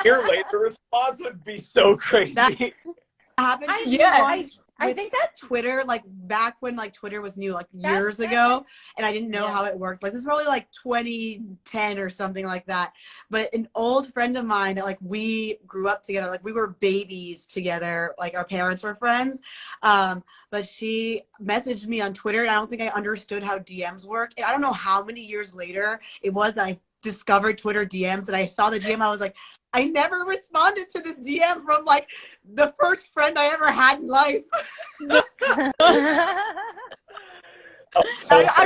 Your later response would be so crazy. That happened to me once I think that Twitter, like back when like Twitter was new, like years ago, and I didn't know how it worked. Like this is probably like 2010 or something like that. But an old friend of mine that like we grew up together, like we were babies together, like our parents were friends. But she messaged me on Twitter, and I don't think I understood how DMs work. And I don't know how many years later it was that I discovered Twitter DMs, and I saw the DM. I was like, I never responded to this DM from like the first friend I ever had in life. I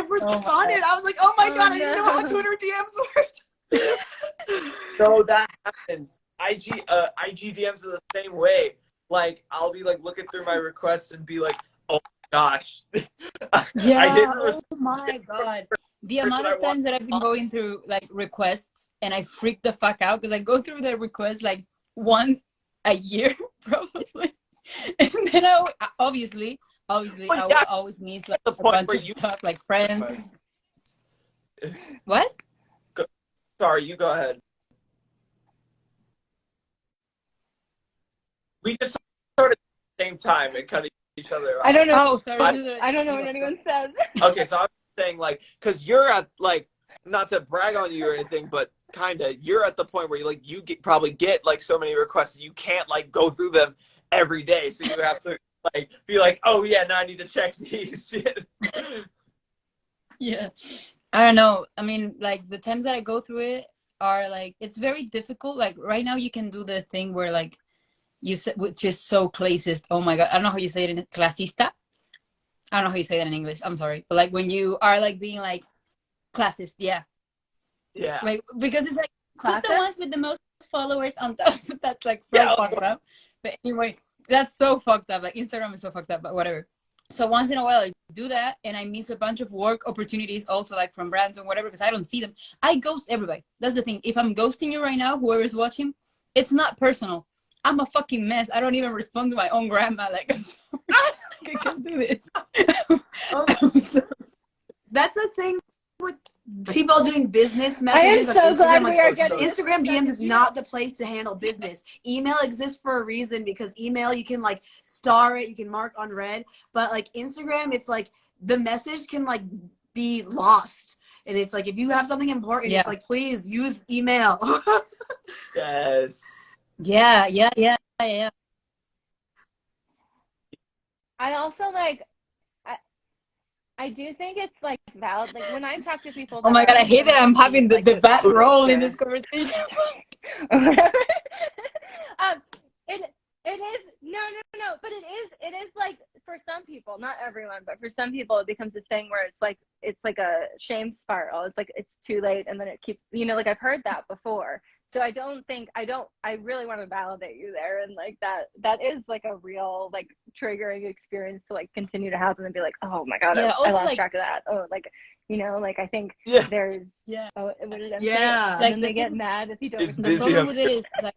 responded. I was like, oh my God, I didn't know how Twitter DMs worked. No, that happens. IG DMs are the same way. Like, I'll be like looking through my requests and be like, oh my gosh. Yeah, oh my God. The amount of times that I've been going through like requests and I freak the fuck out because I go through the request like once a year probably, and then I obviously I will always miss like a bunch of stuff like friends. What? Sorry, you go ahead. We just started at the same time and cut each other off. I don't know. Oh, sorry. I don't know what anyone says. Okay, so I'm saying like, because you're at like, not to brag on you or anything, but kind of, you're at the point where you probably get like so many requests and you can't like go through them every day, so you have to like be like, oh yeah, now I need to check these. Yeah, I don't know. I mean, like the times that I go through it are like, it's very difficult. Like right now you can do the thing where like you said, which is so classist. Oh my God, I don't know how you say it in clasista. I don't know how you say that in English. I'm sorry. But like when you are like being like classist, yeah. Like because it's like put the ones with the most followers on top. That's like so fucked up. But anyway, that's so fucked up. Like Instagram is so fucked up, but whatever. So once in a while I do that and I miss a bunch of work opportunities also like from brands and whatever because I don't see them. I ghost everybody. That's the thing. If I'm ghosting you right now, whoever's watching, it's not personal. I'm a fucking mess. I don't even respond to my own grandma. Like, I'm sorry. I can't do this. That's the thing with people doing business I messages. am so glad we are getting Instagram DMs is not the place to handle business. Email exists for a reason because email, you can like star it, you can mark unread. But like Instagram, it's like the message can like be lost. And it's like, if you have something important, it's like, please use email. Yes. Yeah. I also like, I do think it's like valid. Like when I talk to people. Oh my God, I hate that I'm having the bad role in this conversation. It is no, but it is like for some people, not everyone, but for some people, it becomes this thing where it's like a shame spiral. It's like it's too late, and then it keeps, like I've heard that before. So I really want to validate you there, and like that is like a real like triggering experience to like continue to happen and be like, oh my God, I lost track of that. Oh, like like I think there's what did I say? Like they get mad if you don't. The problem with it is like,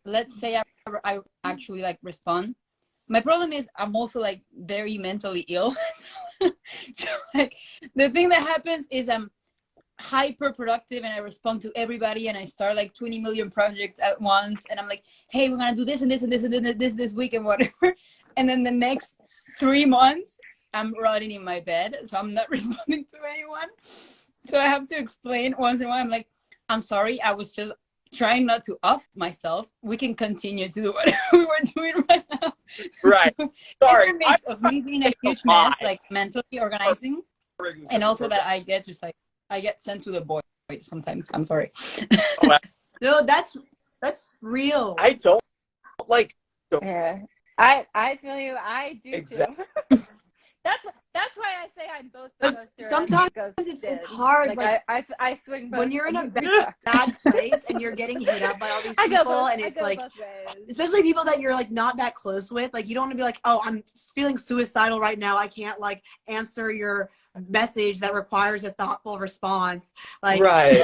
let's say I actually like respond. My problem is I'm also like very mentally ill. So like the thing that happens is I'm hyper productive and I respond to everybody and I start like 20 million projects at once and I'm like, hey, we're gonna do this and this and this and this week and whatever. And then the next 3 months I'm rotting in my bed, so I'm not responding to anyone. So I have to explain once in a while. I'm like, I'm sorry, I was just trying not to off myself. We can continue to do what we were doing right now. Right. Sorry. It's a mix of me being a huge mess, like mentally organizing, and also that I get just like I get sent to the void sometimes. I'm sorry. No, that's real. I don't like. Yeah, I feel you. I do exactly. Too. That's why I say I'm both the ghoster. Sometimes it's hard. Like I swing both. When you're in a bad place and you're getting hit up by all these people, and it's like, especially people that you're like not that close with, like you don't want to be like, oh, I'm feeling suicidal right now. I can't like answer your message that requires a thoughtful response. Like, right.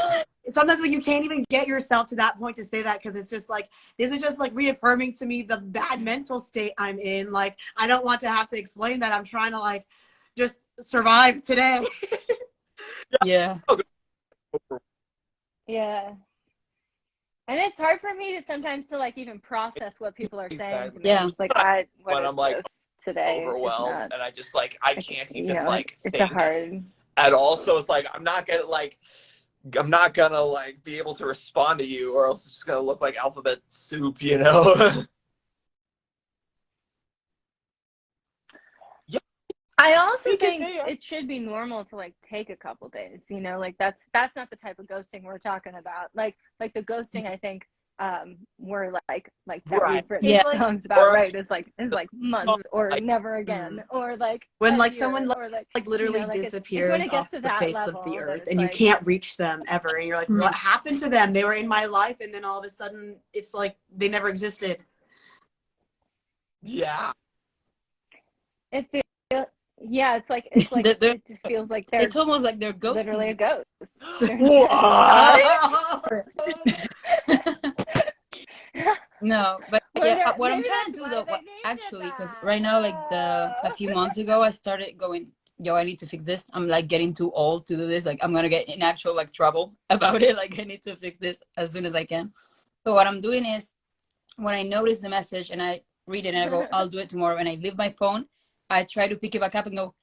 Sometimes like you can't even get yourself to that point to say that because it's just like, this is just like reaffirming to me the bad mental state I'm in. Like, I don't want to have to explain that. I'm trying to like just survive today. Yeah. Yeah. And it's hard for me to sometimes to like even process what people are saying to me. Yeah. I'm just like, what When is I'm like this today? It's overwhelmed not, and I just like I it's, can't you even know, like it's a think hard. at all. So it's like I'm not gonna like be able to respond to you, or else it's just gonna look like alphabet soup, you know? Yeah, I also take it, think yeah. it should be normal to like take a couple days, you know, like that's not the type of ghosting we're talking about. Like the ghosting I think we're like that Right. we've written Yeah. songs about, Or right? Is like months or like never again or like when a like year someone or like like you literally know, like it's when disappears it off gets to the that face of the level that earth it's and you like can't reach them ever, and you're like, Mhm. what happened to them? They were in my life, and then all of a sudden it's like they never existed. yeah. it feels, yeah, it's like it just feels like they're It's almost like they're ghosting literally a you. ghost. They're What? No, but yeah, Wonder, what I'm maybe trying to that's do why though, they named it actually, because that. right now, like a Oh. few months ago, I started going, yo, I need to fix this. I'm like getting too old to do this. Like I'm gonna get in actual like trouble about it. Like I need to fix this as soon as I can. So what I'm doing is when I notice the message and I read it and I go, I'll do it tomorrow, and I leave my phone, I try to pick it back up and go,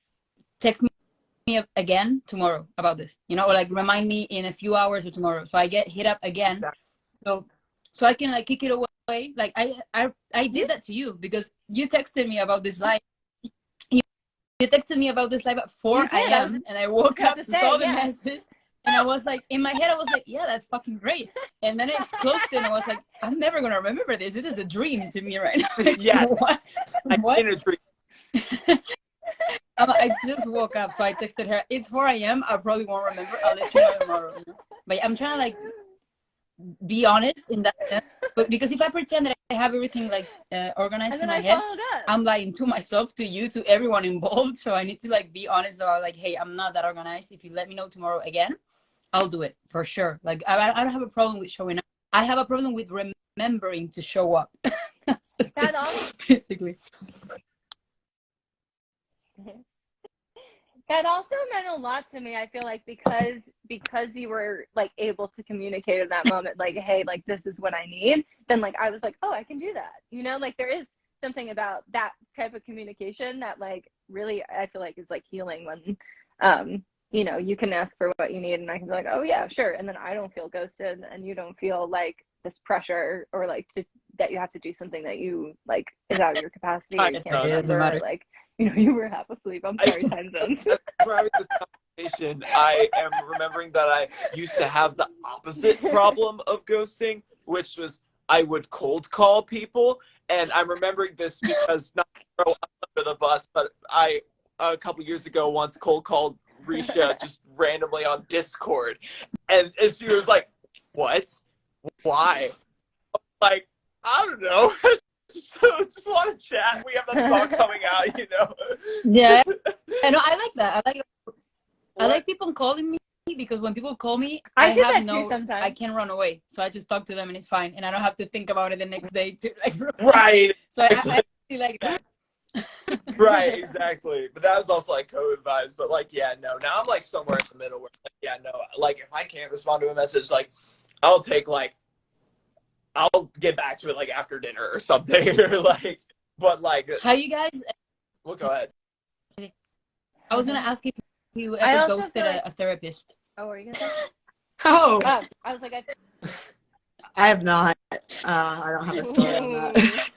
text me up again tomorrow about this, you know, or like remind me in a few hours or tomorrow. So I get hit up again. So I can like kick it away. Like I did that to you because you texted me about this live. You, you texted me about this live at 4 You did. I was a.m. and I woke about up, to saw say, the yeah. message, and I was like, in my head, I was like, yeah, that's fucking great. And then it's close to, and I was like, I'm never gonna remember this. This is a dream to me right now. Like, Yeah. what? I'm What? in a dream. I just woke up, so I texted her. It's 4 a.m. I probably won't remember. I'll let you know tomorrow. You know? But I'm trying to like be honest in that sense. But because if I pretend that I have everything like organized And in then my I head, followed up. I'm lying to myself, to you, to everyone involved. So I need to like be honest about like, hey, I'm not that organized. If you let me know tomorrow again, I'll do it for sure. Like I don't have a problem with showing up. I have a problem with remembering to show up. That's the That thing, also basically. that also meant a lot to me. I feel like because you were like able to communicate in that moment, like, hey, like this is what I need. Then like I was like, oh, I can do that. You know, like there is something about that type of communication that like really I feel like is like healing when you know, you can ask for what you need and I can be like, oh yeah, sure. And then I don't feel ghosted and you don't feel like this pressure or like that you have to do something that you like is out of your capacity or you can't It doesn't remember or matter. like, you know, you were half asleep. I'm sorry, time zones. As we're having this conversation, I am remembering that I used to have the opposite problem of ghosting, which was I would cold call people. And I'm remembering this because, not to throw us under the bus, but I, a couple years ago, once cold called Risha just randomly on Discord. And she was like, what? Why? Like, I don't know. just want to chat. We have that song coming out, you know. Yeah, I know. I like that. I What? like people calling me because when people call me, I do have that too sometimes. I can run away. So I just talk to them and it's fine, and I don't have to think about it the next day to like. Right. So I really like that. Right, exactly. But that was also like COVID vibes. But like, yeah, no. Now I'm like somewhere in the middle where, like, yeah, no. Like, if I can't respond to a message, like, I'll take like, I'll get back to it like after dinner or something. Or like, but like, How you guys? well, go ahead. I was gonna ask if you I ever also ghosted feel like, a therapist. oh, what are you gonna say? Oh, I was like, I have not. I don't have a story on that.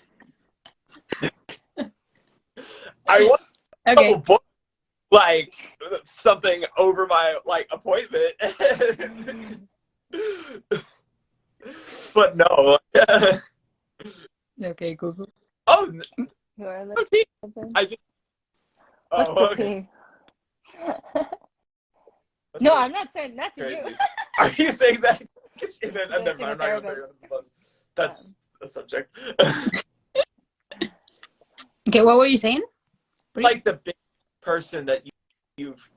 I want Okay. to book like something over my like appointment. But no. Okay. Cool. Oh, who are no tea. I just. What's Oh, the okay. tea? No, I'm not saying that to Crazy. you. Are you saying that? Never mind. I'm not a going to throw therapist. you under the bus. That's a subject. Okay. What were you saying? Like the big person that you've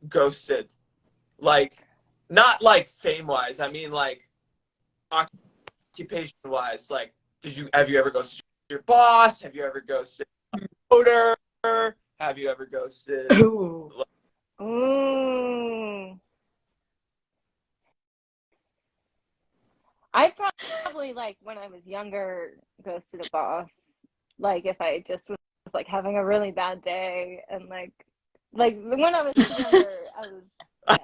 ghosted, like not like fame wise. I mean like occupation wise. Like, have you ever ghosted your boss? Have you ever ghosted a coder? Have you ever ghosted? Ooh. Ooh. I probably like when I was younger ghosted a boss. Like if I just was like having a really bad day and like when I was younger,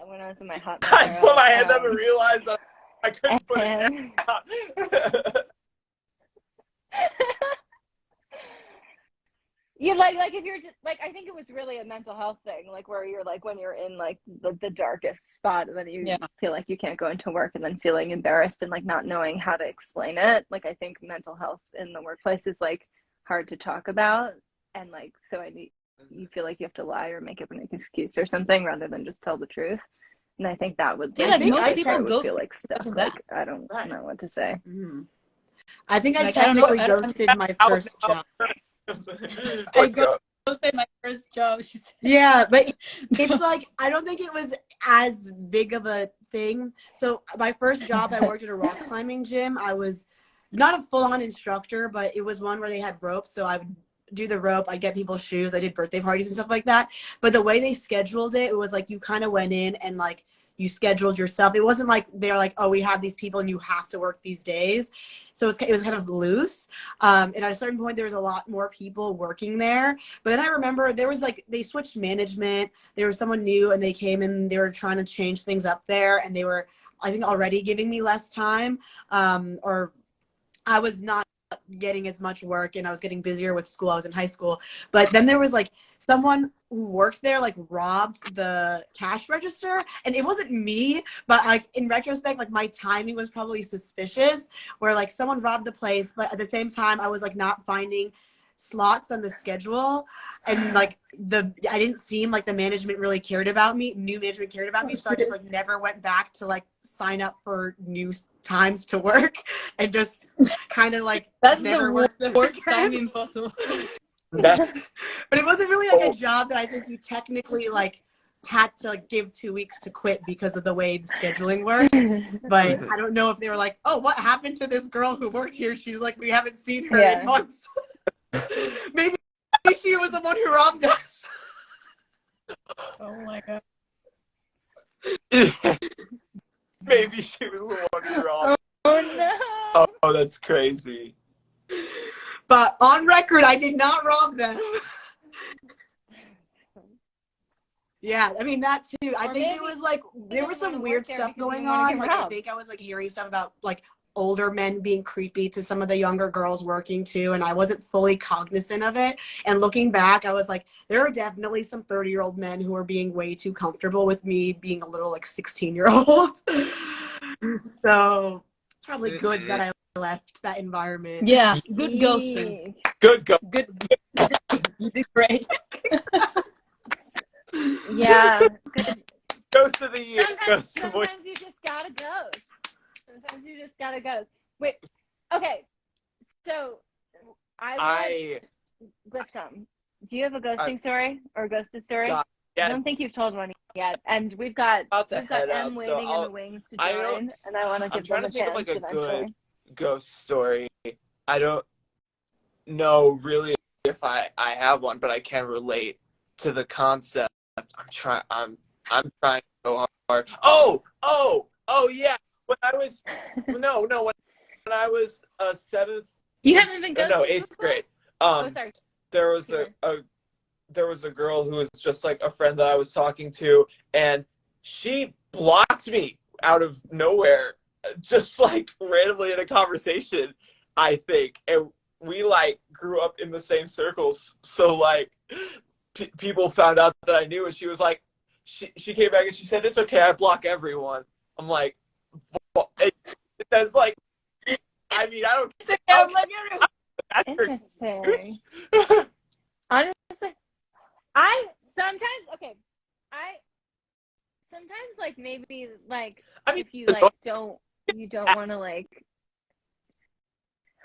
when I was in my hot mess I era. put my hand up and realized I couldn't put it and down. you like if you're just like I think it was really a mental health thing, like where you're like when you're in like the darkest spot and then you feel like you can't go into work and then feeling embarrassed and like not knowing how to explain it. Like I think mental health in the workplace is like hard to talk about, and like so you feel like you have to lie or make up an excuse or something rather than just tell the truth. And I think that would like most people I would go feel like stuck. Like I don't know what to say. I think I like, technically I don't ghosted my first job. I ghosted my first job. She said. Yeah, but it's like I don't think it was as big of a thing. So my first job, I worked at a rock climbing gym. I was not a full-on instructor, but it was one where they had ropes. So I would do the rope. I'd get people's shoes. I did birthday parties and stuff like that. But the way they scheduled it, it was like you kind of went in and like you scheduled yourself. It wasn't like they're like, oh, we have these people and you have to work these days. So it was kind of loose. And at a certain point, there was a lot more people working there. But then I remember there was like, they switched management. There was someone new and they came and they were trying to change things up there. And they were, I think, already giving me less time, or I was not getting as much work and I was getting busier with school. I was in high school. But then there was like someone who worked there like robbed the cash register, and it wasn't me, but like in retrospect, like my timing was probably suspicious where like someone robbed the place, but at the same time I was like not finding slots on the schedule, and like I didn't seem like the management really cared about me, new management cared about me, so I just like never went back to like sign up for new times to work and just kind of like that's never the worst timing possible. But it wasn't really like a job that I think you technically like had to like, give 2 weeks to quit because of the way the scheduling worked. But I don't know if they were like, oh, what happened to this girl who worked here? She's like, we haven't seen her in months. Maybe she was the one who robbed us. Oh my god. Maybe she was the one who robbed. Oh no. Oh, that's crazy. But on record, I did not rob them. Yeah, I mean that too. I think there was like there was some weird stuff going on. Like I think I was like hearing stuff about like older men being creepy to some of the younger girls working too, and I wasn't fully cognizant of it. And looking back, I was like, there are definitely some 30-year-old men who are being way too comfortable with me being a little like 16-year-old. So it's probably good that I left that environment. Yeah, good ghosting. Good. You did great. Yeah. Good. Ghost of the year. Sometimes you just gotta ghost. Sometimes you just gotta ghost. Wait. Okay. So Glitchcom, do you have a ghosting story or a ghosted story? Yeah. I don't think you've told one yet. And we've got M waiting in the wings to join, and I want to give them a chance like a eventually. good ghost story. I don't know really if I have one, but I can relate to the concept. I'm trying to go hard. Oh yeah. When I was when I was seventh. You haven't been ghosted? No, eighth grade. Sorry. There was a girl who was just like a friend that I was talking to, and she blocked me out of nowhere, just like randomly in a conversation, I think. And we like grew up in the same circles, so like people found out that I knew, and she was like, she came back and she said, "It's okay, I block everyone." I'm like, that's like, I mean, I don't. It's okay, I block everyone. Interesting. Honestly, I sometimes like maybe like I mean, if you like don't want to like,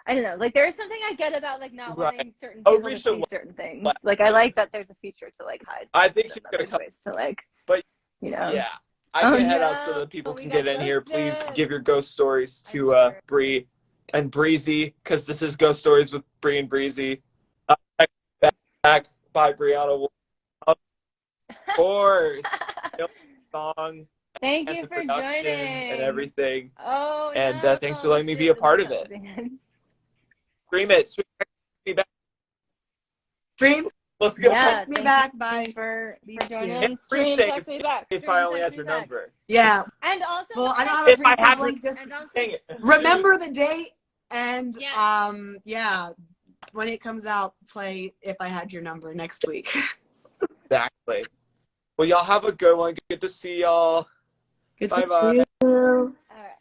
I don't know, like there is something I get about like not wanting certain people to see certain things. Like I like that there's a feature to like hide. I think she's gonna come ways to like, but you know. Yeah, I can head out so that people can get in here. Please give your ghost stories to Bree and Breezy, because this is Ghost Stories with Bree and Breezy. Back by Brianna. Of course. Song Thank and you the for production joining. and everything. Oh, And no. thanks for letting me be a part of it. Stream it. Stream me back. Stream. Let's go. Yeah, Text me back. Bye. for These joining. two. And Stream, pre-save text me back. if Stream, I only text had your me back. number. Yeah. And also, Well, I don't have a If I pre-save had link. Just and also, Dang it. remember the date and Yeah. yeah, when it comes out, play If I Had Your Number next week. Exactly. Well, y'all have a good one. Good to see y'all. Good Bye to bye. see you. all right.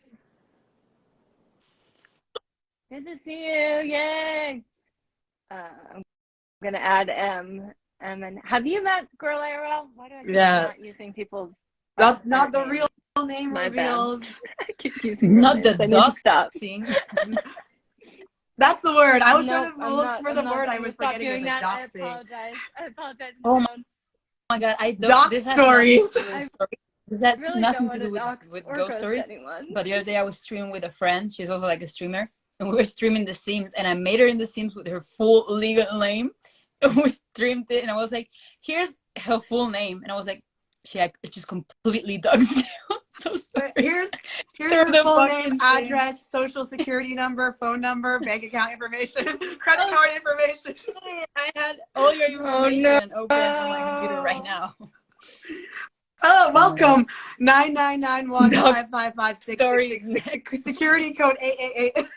Good to see you. Yay. I'm gonna add M. And have you met Girl IRL? Why do I keep not using people's Not the names? real name My reveals. I keep using Not the names. I need to stop. doxing. That's the word. I was Nope, trying to look for the word I was stop forgetting doing is that. I doxing. apologize. I apologize. Oh my my god, I don't. Doc This has stories. nothing to do with stories. This has really nothing don't to want do to dox with or ghost ghost stories. anyone. But the other day I was streaming with a friend. She's also like a streamer, and we were streaming The Sims. And I made her in The Sims with her full legal name. And we streamed it, and I was like, "Here's her full name," and I was like, "She just completely doxed you." So sorry. Here's Turn her the full fucking name, thing. address, social security number, phone number, bank account information, credit card information. I had all your information open on my computer right now. Oh, welcome. 99915556. Stories. Security code 888.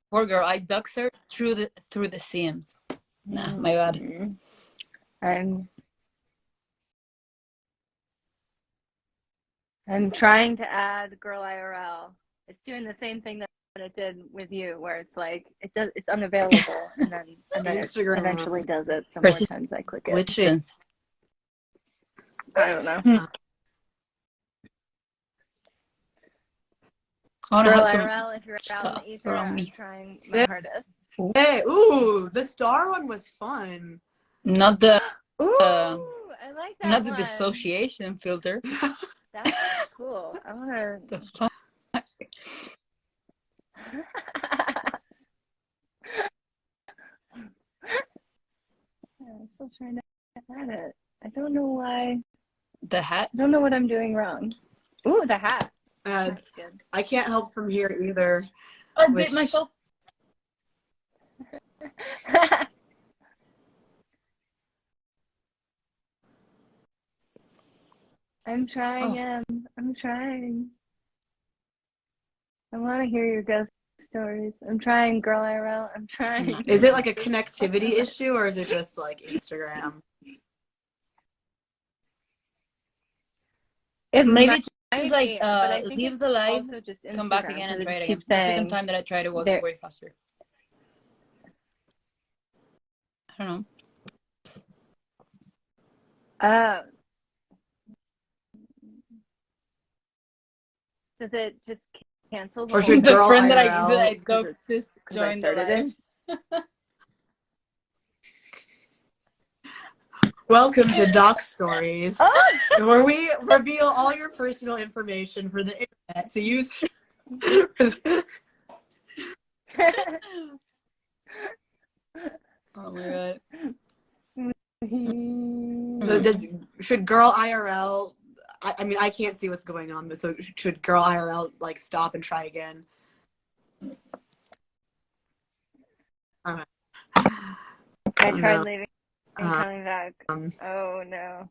Poor girl, I doxed her through the Sims. Nah, my bad. I'm trying to add Girl IRL. It's doing the same thing that it did with you, where it's like it's unavailable, and then Instagram it eventually does it the more times I click it. glitching. I don't know. Girl IRL, if you're out in the ether, I'm trying my hardest. Hey, ooh, the star one was fun. Not the Ooh, I like that. not one. the dissociation filter. That's cool. I wanna. I'm still trying to add it. I don't know why. The hat? I don't know what I'm doing wrong. Ooh, the hat. That's good. I can't help from here either. I bit myself. I'm trying, I'm trying. I want to hear your ghost stories. I'm trying, Girl IRL. I'm trying. Is it like a connectivity issue, or is it just like Instagram? It maybe it's just like leave the live, come back again and try it again. The second time that I tried it was way faster. I don't know. Does it just cancel or should the Girl friend IRL, that I ghosted just join the live? Welcome to Doc Stories, where we reveal all your personal information for the internet to use. Oh my god. So should Girl IRL? I mean, I can't see what's going on, but so should Girl IRL like stop and try again? Okay. I tried leaving and coming back. Oh no.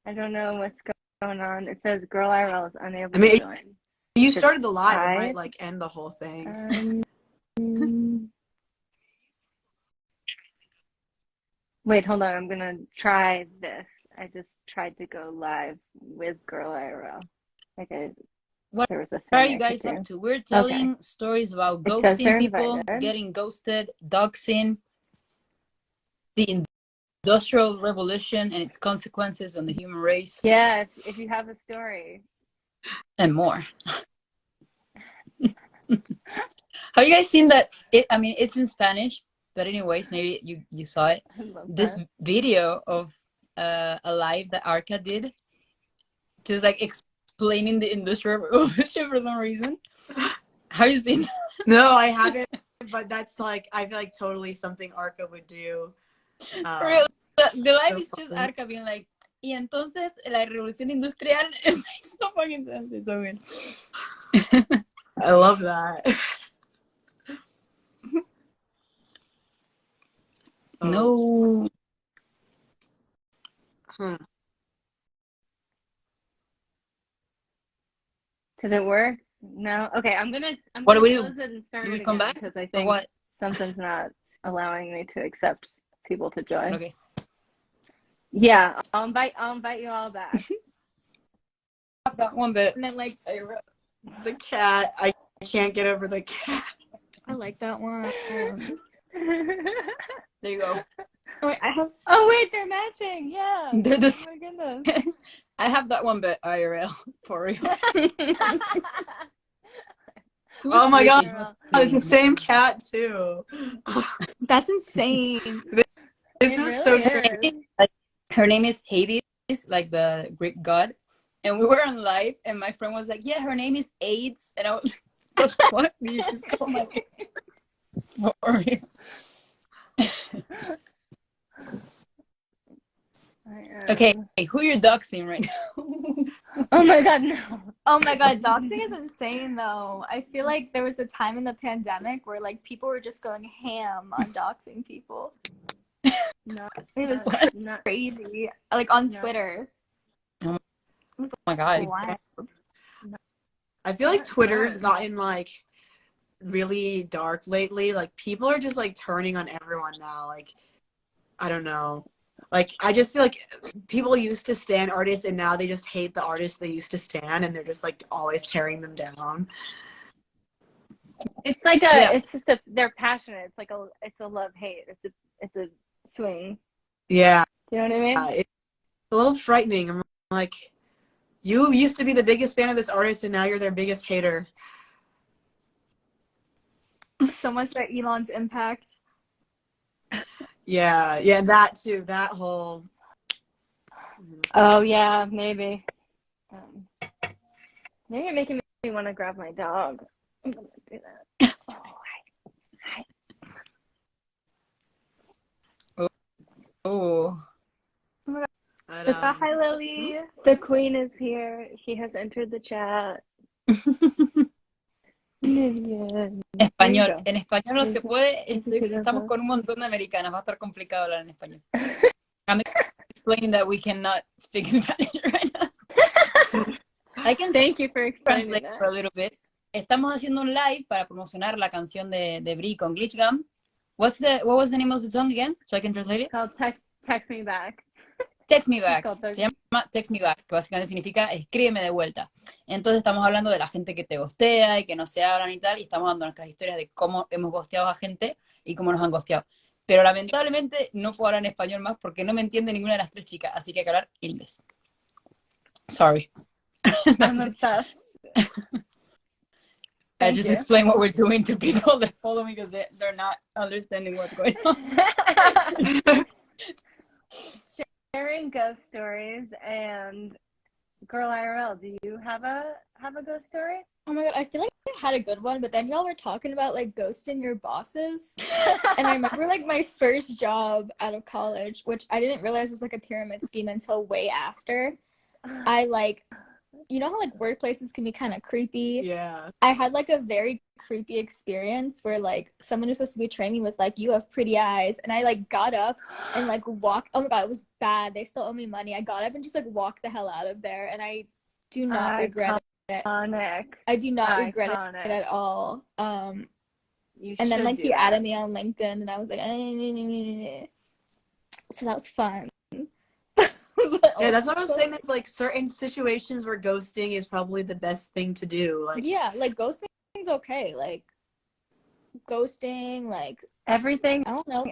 I don't know what's going on. It says Girl IRL is unable to join. You started the live, it might like end the whole thing. Wait, hold on. I'm gonna try this. I just tried to go live with Girl IRL. What are you guys up to? We're telling stories about ghosting people, getting ghosted, doxing, the Industrial Revolution and its consequences on the human race. Yeah, if you have a story. And more. Have you guys seen that? I mean, it's in Spanish, but anyways, maybe you saw it. This video of a live that Arca did, just like explaining the Industrial Revolution for some reason. Have you seen that? No, I haven't but that's like, I feel like totally something Arca would do. For real, the live so is just funny. Arca being like, y entonces la revolución industrial. It makes no fucking sense. It's so good. I love that. No. Hmm. Did it work? No. Okay, I'm gonna What do we do? close it and start Do it we come again back? because I Or think what? something's not allowing me to accept people to join. Okay. Yeah, I'll invite you all back. I've got one bit. And then like The cat. I can't get over the cat. I like that one. There you go. Oh, I have Oh wait, they're matching. Yeah. They're the Oh my goodness. I have that one bit IRL for real. Oh my God. Girl. Oh, it's the same cat too. that's insane. This It is so really true. is. Her name is Hades, like the Greek god. And we were on live, and my friend was like, "Yeah, her name is AIDS," and I was, "What? Did you just call my name?" For real. Okay, who are you doxing right now? Oh my God, no. Oh my God, doxing is insane though. I feel like there was a time in the pandemic where like people were just going ham on doxing people. No, It was not crazy. Like on No. Twitter. Oh my God. Wild. I feel like Not Twitter's fun. gotten like really dark lately. Like people are just like turning on everyone now. Like I don't know. Like I just feel like people used to stan artists and now they just hate the artists they used to stan and they're just like always tearing them down. It's like Yeah. it's just they're passionate. It's a love hate. It's a swing. Yeah. Do you know what I mean? It's a little frightening. I'm like, you used to be the biggest fan of this artist and now you're their biggest hater. Someone said Elon's impact. Yeah, yeah, that too. That whole. Oh yeah, maybe. Maybe you're making me want to grab my dog. I'm gonna do that. Oh, hi. Oh. But, Hi, Lily. The queen is here. She has entered the chat. Español. En español no se puede. Eso sí, Estamos con un montón de americanas. Va a estar complicado hablar en español. I'm explaining that we cannot speak Spanish right now. I can Thank you for explaining translate that. for a little bit. Estamos haciendo un live para promocionar la canción de Brie con Glitch Gum. What was the name of the song again? So I can translate it. It's called text me back. Text me back. It's called Se llama Text me back, que básicamente significa escríbeme de vuelta. Entonces estamos hablando de la gente que te gostea y que no se hablan y tal, y estamos dando nuestras historias de cómo hemos gosteado a gente y cómo nos han gosteado. Pero lamentablemente no puedo hablar en español más porque no me entiende ninguna de las tres chicas, así que hay que hablar en inglés. Sorry. I'm obsessed. I just explain what we're doing to people that follow me because they're not understanding what's going on. Sharing ghost stories and girl IRL. Do you have a ghost story? Oh my God, I feel like I had a good one, but then y'all were talking about like ghosting your bosses. And I remember like my first job out of college, which I didn't realize was like a pyramid scheme until way after. I like, you know how like workplaces can be kind of creepy? Yeah. I had like a very creepy experience where like someone who's supposed to be training me was like, you have pretty eyes. And I like got up and like walked. Oh my God, it was bad. They still owe me money. I got up and just like walked the hell out of there. And I do not regret it. Iconic. I do not regret it at all. You and then should like do he that. added me on LinkedIn and I was like, so that was fun. Yeah, that's what I was saying. It's like certain situations where ghosting is probably the best thing to do. Like, yeah, like ghosting's okay. Like ghosting, like Everything. I don't know.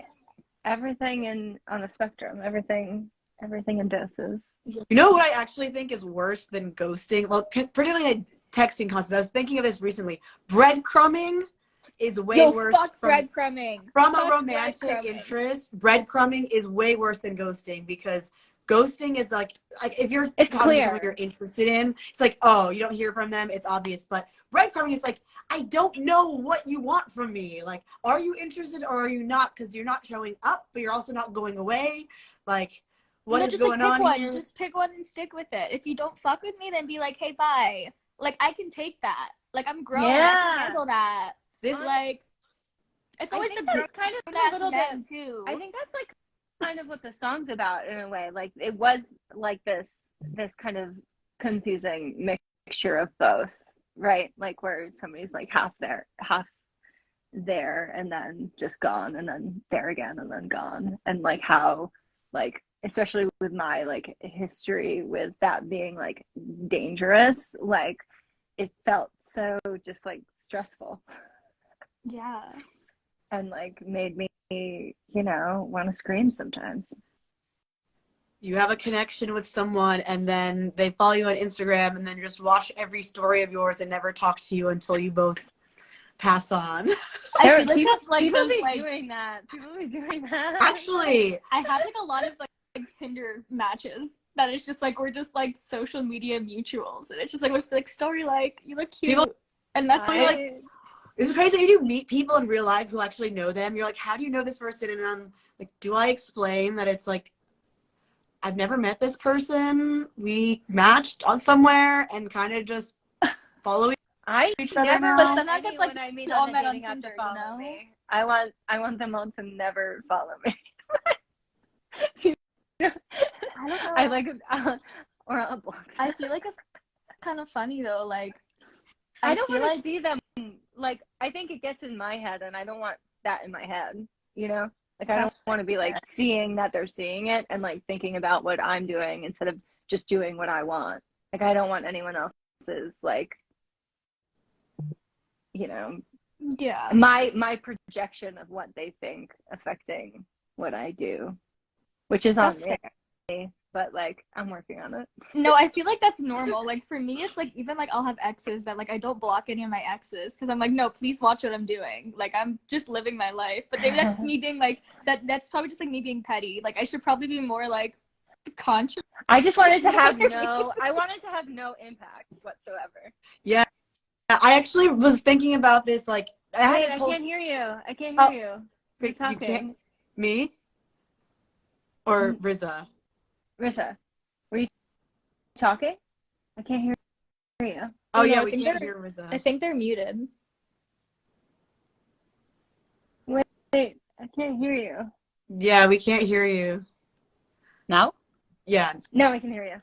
Everything on a spectrum. Everything in doses. you know what I actually think is worse than ghosting? Well, particularly in texting constants. I was thinking of this recently. Breadcrumbing is way worse. Fuck breadcrumbing. From a romantic interest, breadcrumbing is way worse than ghosting because ghosting is like if you're It's talking to clear. someone you're interested in, it's like, oh, you don't hear from them, it's obvious. But breadcrumbing is like, I don't know what you want from me. Like, are you interested or are you not? Because you're not showing up, but you're also not going away. Like, what is just going like pick on one. here? Just pick one and stick with it. If you don't fuck with me, then be like, hey, bye. Like, I can take that. Like, I'm grown. I Yeah. can handle that. This Like, it's always the that's kind of a little men bit too. I think that's like kind of what the song's about in a way. Like it was like this kind of confusing mixture of both, right? Like where somebody's like half there and then just gone and then there again and then gone. And like how like especially with my like history with that being like dangerous, like it felt so just like stressful. Yeah. And like made me, you know, want to scream sometimes. You have a connection with someone and then they follow you on Instagram and then just watch every story of yours and never talk to you until you both pass on. I feel like that's like people those be like doing that. People be doing that. Actually, I have like a lot of like Tinder matches that it's just like we're just like social media mutuals and it's just like we're just like story like you look cute People- and that's like it's crazy when you meet people in real life who actually know them. You're like, how do you know this person? And I'm like, do I explain that it's like, I've never met this person. We matched on somewhere and kind of just follow I each other never now. But want sometimes it's anyone like I meet we all on a met on dating app to Tinder, you follow know? me. I want them all to never follow me. I don't know. I like or I'll block them. I feel like it's kind of funny though. Like I don't feel want to like see them. Like I think it gets in my head, and I don't want that in my head. You know, like I don't That's want to be like seeing that they're seeing it and like thinking about what I'm doing instead of just doing what I want. Like I don't want anyone else's like, you know, yeah. my projection of what they think affecting what I do, which is on That's me. fair. But like I'm working on it. No, I feel like that's normal. Like for me, it's like even like I'll have exes that like I don't block any of my exes because I'm like, no, please watch what I'm doing. Like I'm just living my life. But maybe that's just me being like that's probably just like me being petty. Like I should probably be more like conscious. I just wanted to have no impact whatsoever. Yeah. I actually was thinking about this. Like, I had Wait, this I whole. can't hear you. I can't hear you. You're You talking. can't. Me? Or Rizha? Rizha, were you talking? I can't hear you. Oh, Oh, no, yeah, I we think can't they're- hear Rizha. I think they're muted. Wait, I can't hear you. Yeah, we can't hear you. Now? Yeah. No, I can hear you.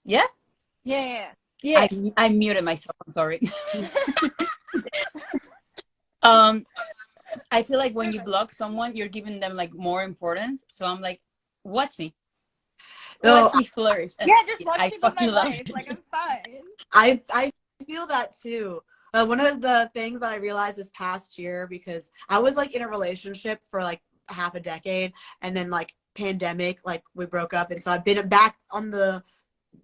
Yeah? Yeah. Yeah. I muted myself. I'm sorry. I feel like when you block someone, you're giving them like more importance. So I'm like, watch me. No, Watch me flourish. And Yeah, just watch I me live my fucking love life. it. Like I'm fine. I feel that too. One of the things that I realized this past year, because I was like in a relationship for like half a decade and then like pandemic, like we broke up. And so I've been back on the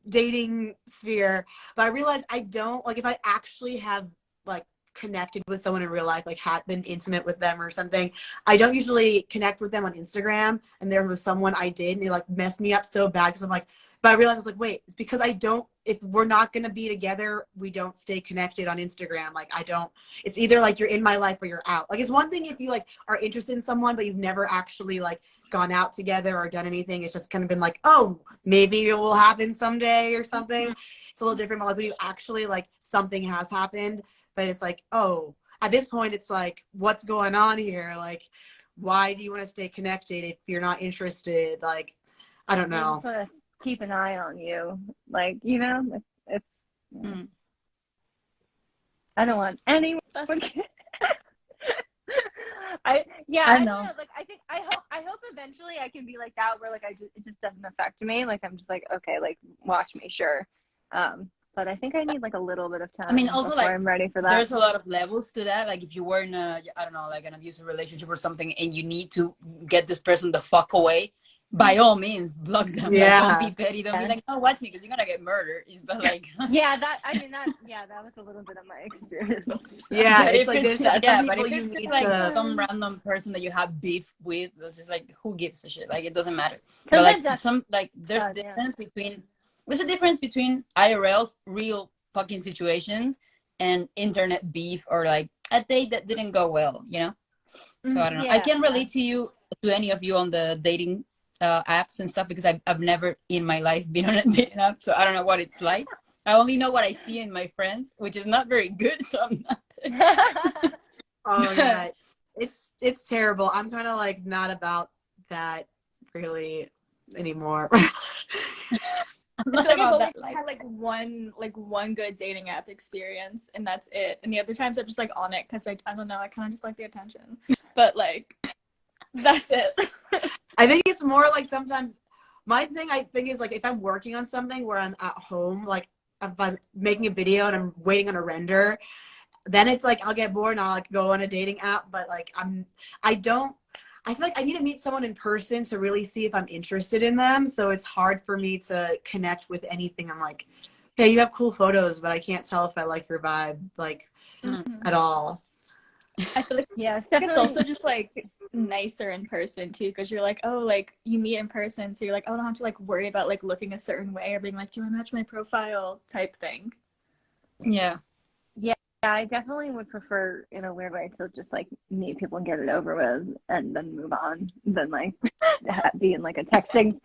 dating sphere, but I realized I don't like if I actually have like connected with someone in real life, like had been intimate with them or something, I don't usually connect with them on Instagram. And there was someone I did and it like messed me up so bad because I'm like, but I realized I was like, wait, it's because I don't, if we're not going to be together, we don't stay connected on Instagram. Like I don't, it's either like you're in my life or you're out. Like it's one thing if you like are interested in someone, but you've never actually like gone out together or done anything. It's just kind of been like, oh, maybe it will happen someday or something. It's a little different. But like when you actually like something has happened, but it's like, oh, at this point, it's like, what's going on here? Like, why do you want to stay connected if you're not interested? Like, I don't I know. just want to keep an eye on you. Like, you know, it's I don't want anyone. I don't know. Like I hope eventually I can be like that where like it just doesn't affect me. Like I'm just like, okay, like watch me, sure. But I think I need like a little bit of time. I mean, also before like I'm ready for that. there's a lot of levels to that. Like if you were in a, I don't know, like an abusive relationship or something, and you need to get this person the fuck away, by all means block them. Like, Yeah. don't be petty. Don't be like, oh, watch me because you're gonna get murdered. But like, Yeah, that was a little bit of my experience. Yeah, but it's if like it's there's some but people if you it's just need like to. some random person that you have beef with, it's just like, who gives a shit? Like, it doesn't matter. But Sometimes like that's there's a yeah. difference between IRL real fucking situations and internet beef, or like a date that didn't go well, you know. So I don't know. I Yeah. can't relate to any of you on the dating apps and stuff, because I've never in my life been on a dating app, so I don't know what it's like. I only know what I see in my friends, which is not very good. So I'm not. Oh yeah, it's terrible. I'm kind of like not about that really anymore. I'm I not feel like I've about only that life. had like one good dating app experience, and that's it. And the other times I'm just like on it because I don't know, I kind of just like the attention. But like that's it. I think it's more like sometimes my thing I think is like if I'm working on something where I'm at home, like if I'm making a video and I'm waiting on a render, then it's like I'll get bored and I'll like go on a dating app. But like I feel like I need to meet someone in person to really see if I'm interested in them. So it's hard for me to connect with anything. I'm like, hey, you have cool photos, but I can't tell if I like your vibe like at all. I feel like Yeah, it's it's definitely also just like nicer in person too, because you're like, oh, like you meet in person, so you're like, oh, I don't have to like worry about like looking a certain way or being like, do I match my profile type thing. Yeah. Yeah, I definitely would prefer in a weird way to just like meet people and get it over with and then move on than like be in like a texting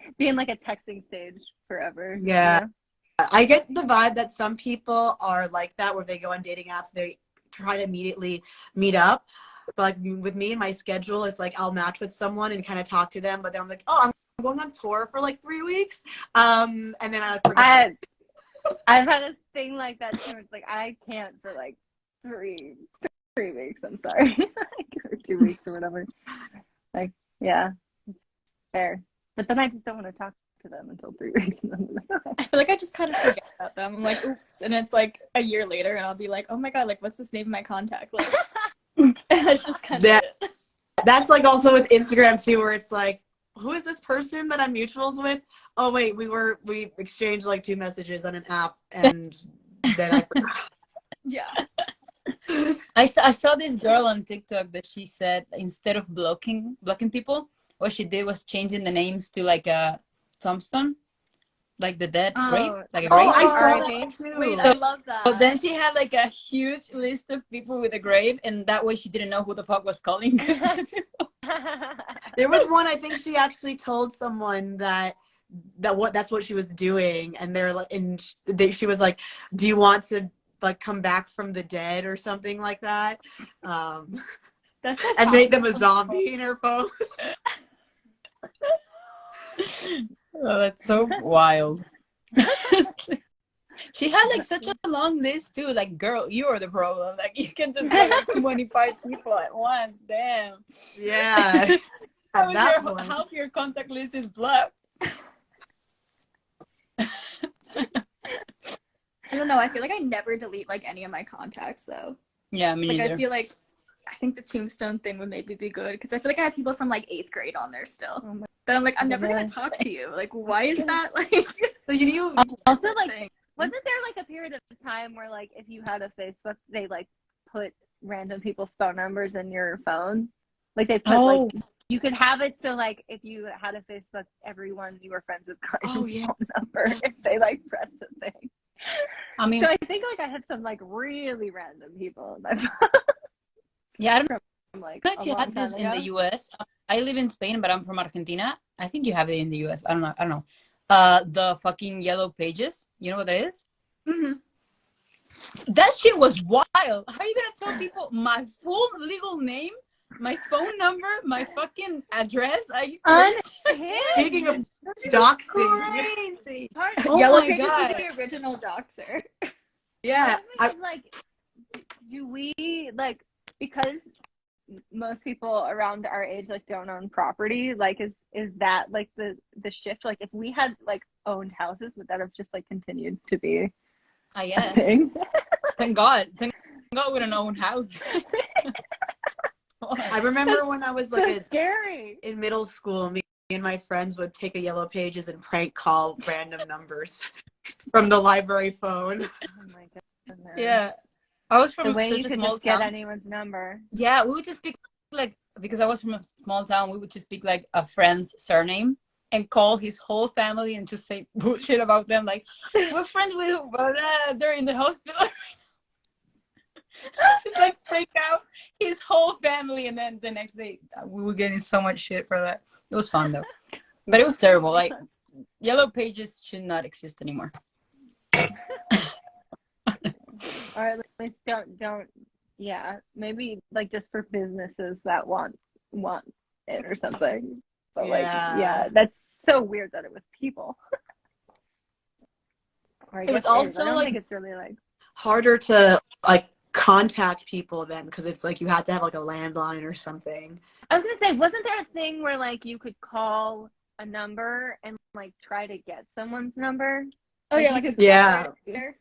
stage forever. Yeah. You know? I get the vibe that some people are like that, where they go on dating apps, they try to immediately meet up. But like with me and my schedule, it's like I'll match with someone and kind of talk to them, but then I'm like, oh, I'm going on tour for like 3 weeks, and then I forget. I've had a thing like that too. It's like I can't for like three weeks. I'm sorry, or 2 weeks or whatever. Like, yeah, it's fair. But then I just don't want to talk to them until 3 weeks. And then I feel like I just kind of forget about them. I'm like, oops, and it's like a year later, and I'll be like, oh my god, like what's this name in my contact list? And that's just kind of it. That's like also with Instagram too, where it's like, who is this person that I'm mutuals with? Oh wait, we exchanged like 2 messages on an app, and then I forgot. Yeah. I saw this girl on TikTok that she said instead of blocking people, what she did was changing the names to like a tombstone, like the dead grave, like a Oh, grave. I saw R.I.P. that too. Wait, I love So that. then she had like a huge list of people with a grave, and that way she didn't know who the fuck was calling. There was one, I think she actually told someone that's what she was doing, and they're like, and she was like, do you want to like come back from the dead or something like that, That's so and make them a possible. zombie in her phone. Oh, that's so wild. She had like such a long list too. Like, girl, you are the problem. Like, you can just tell like 25 people at once. Damn. Yeah. At that point. Half your contact list is blocked. I don't know. I feel like I never delete like any of my contacts though. Yeah, me Like neither. I feel like I think the tombstone thing would maybe be good because I feel like I have people from like 8th grade on there still. But I'm like, I'm never gonna talk to you. Like, why is that like? So you Also, like, wasn't there like a period of time where like if you had a Facebook, they like put random people's phone numbers in your phone? Like they put like you could have it so like if you had a Facebook, everyone you were friends with got your phone number if they like pressed the thing. I mean, so I think like I have some like really random people in my phone. Yeah, I don't know. Like, If you had this in the US. I live in Spain, but I'm from Argentina. I think you have it in the US. I don't know. The fucking yellow pages. You know what that is? Mm-hmm. That shit was wild. How are you gonna tell people my full legal name, my phone number, my fucking address? Speaking of doxing, crazy. Yellow Pages was the original doxer. Yeah. Like, do we like because most people around our age like don't own property? Like, is that like the shift? Like, if we had like owned houses, would that have just like continued to be? I guess. Thank God we don't own houses. I remember when I was like scary in middle school, me and my friends would take a Yellow Pages and prank call random numbers from the library phone. Oh my goodness. Yeah. I was The from way such you a could small just get town. anyone's number. Yeah, we would just pick like, because I was from a small town, we would just pick like a friend's surname and call his whole family and just say bullshit about them. Like, we're friends with, but they're in the hospital. Just like freak out his whole family, and then the next day we were getting so much shit for that. It was fun though, but it was terrible. Like, Yellow Pages should not exist anymore. Or at least don't yeah, maybe like just for businesses that want it or something. But like, yeah, that's so weird that it was people. Or I It was guess also I don't like think it's really like harder to like contact people then, because it's like you had to have like a landline or something. I was gonna say, wasn't there a thing where like you could call a number and like try to get someone's number? Oh Like, yeah, you like a could Yeah. operator.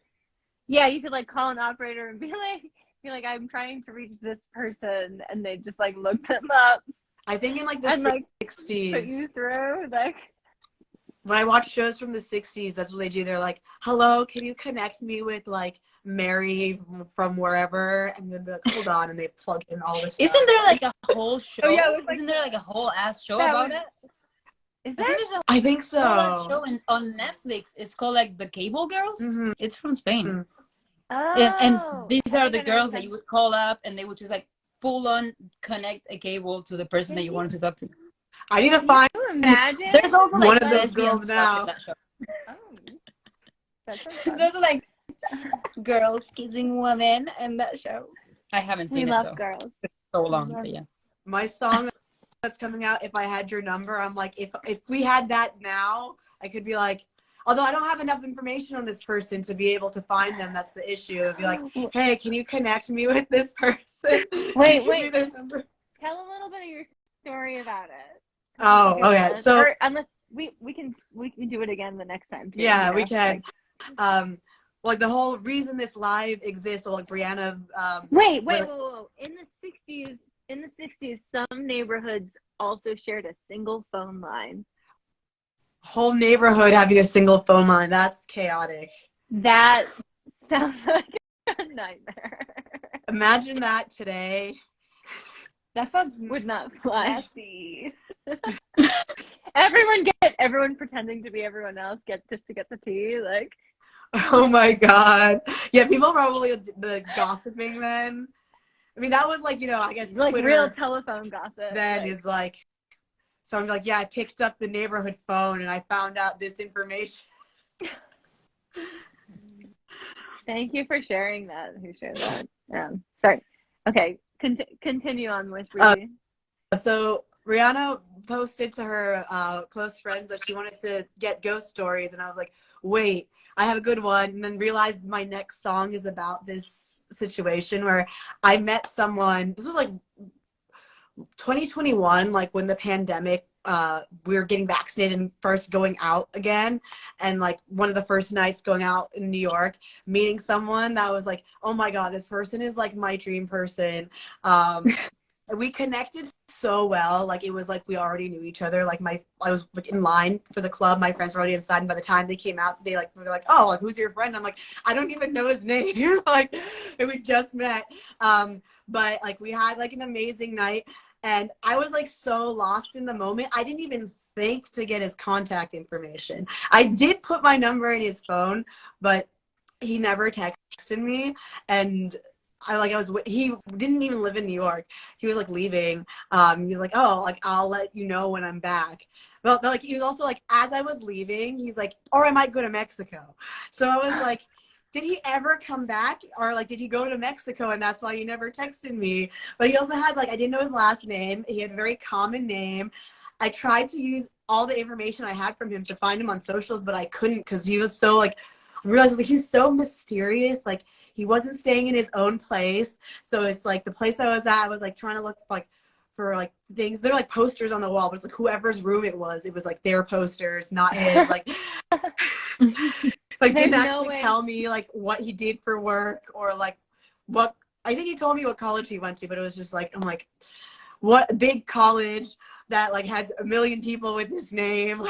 Yeah, you could like call an operator and be like, I'm trying to reach this person, and they just like look them up I think in like the and like 60s, put you through. Like, when I watch shows from the 60s, that's what they do. They're like, hello, can you connect me with like Mary from wherever? And then they're like, hold on, and they plug in all this stuff. Isn't there like a whole show? Oh, yeah, it was like Isn't there like a whole ass show That about was- it? is I there? think there's a I think whole ass so. show on Netflix. It's called like The Cable Girls. Mhm. It's from Spain. Mhm. Oh, And these I are think the I know girls what that you would call up, and they would just like full on connect a cable to the person that you wanted to talk to. I need to find Can you imagine? There's also one like of those lesbian girls stuff now. in that show. Oh, that sounds fun. There's like girls kissing women in that show. I haven't We seen it love though. girls. It's so long, love- but yeah. my song that's coming out, If I Had Your Number. I'm like, if we had that now, I could be like, although I don't have enough information on this person to be able to find them, that's the issue. It'd be like, hey, can you connect me with this person? Wait, Give me wait. their number. Tell a little bit of your story about it. Oh, Go okay. ahead. So Or unless we can do it again the next time too. yeah, you we know? can. Like, Like the whole reason this live exists, or like Brianna. wait. Like, In the 60s, some neighborhoods also shared a single phone line. whole neighborhood having a single phone line. That's chaotic. That sounds like a nightmare. Imagine that today. That sounds Would not fly. messy. Everyone pretending to be everyone else just to get the tea. Like, Oh my God. Yeah, people probably the gossiping then. I mean, that was like, I guess like Twitter real telephone gossip. then like, is like, so I'm like, yeah, I picked up the neighborhood phone and I found out this information. Thank you for sharing that. Who shared that? Sorry. Okay, continue on with Ruby. So Rihanna posted to her close friends that she wanted to get ghost stories. And I was like, wait, I have a good one. And then realized my next song is about this situation where I met someone. This was like 2021, like when the pandemic, we were getting vaccinated and first going out again. And like one of the first nights going out in New York, meeting someone that was like, oh my God, this person is like my dream person. We connected so well. Like it was like we already knew each other. Like I was like in line for the club. My friends were already inside, and by the time they came out, they were like, oh, like who's your friend? I'm like, I don't even know his name. Like, and we just met. But like we had like an amazing night, and I was like so lost in the moment. I didn't even think to get his contact information. I did put my number in his phone, but he never texted me. And he didn't even live in New York. He was like leaving. He was like, oh, like I'll let you know when I'm back. But like he was also like, as I was leaving, he's like, or I might go to Mexico. So I was like, did he ever come back? Or like, did he go to Mexico and that's why you never texted me? But he also had like, I didn't know his last name. He had a very common name. I tried to use all the information I had from him to find him on socials, but I couldn't because he was so like, I realized like he's so mysterious. Like he wasn't staying in his own place. So it's like the place I was at, I was like trying to look like for like things. There were like posters on the wall, but it's like whoever's room it was like their posters, not his. Like like didn't actually tell me like what he did for work or like what. I think he told me what college he went to, but it was just like, I'm like, what big college, that like has a million people with this name.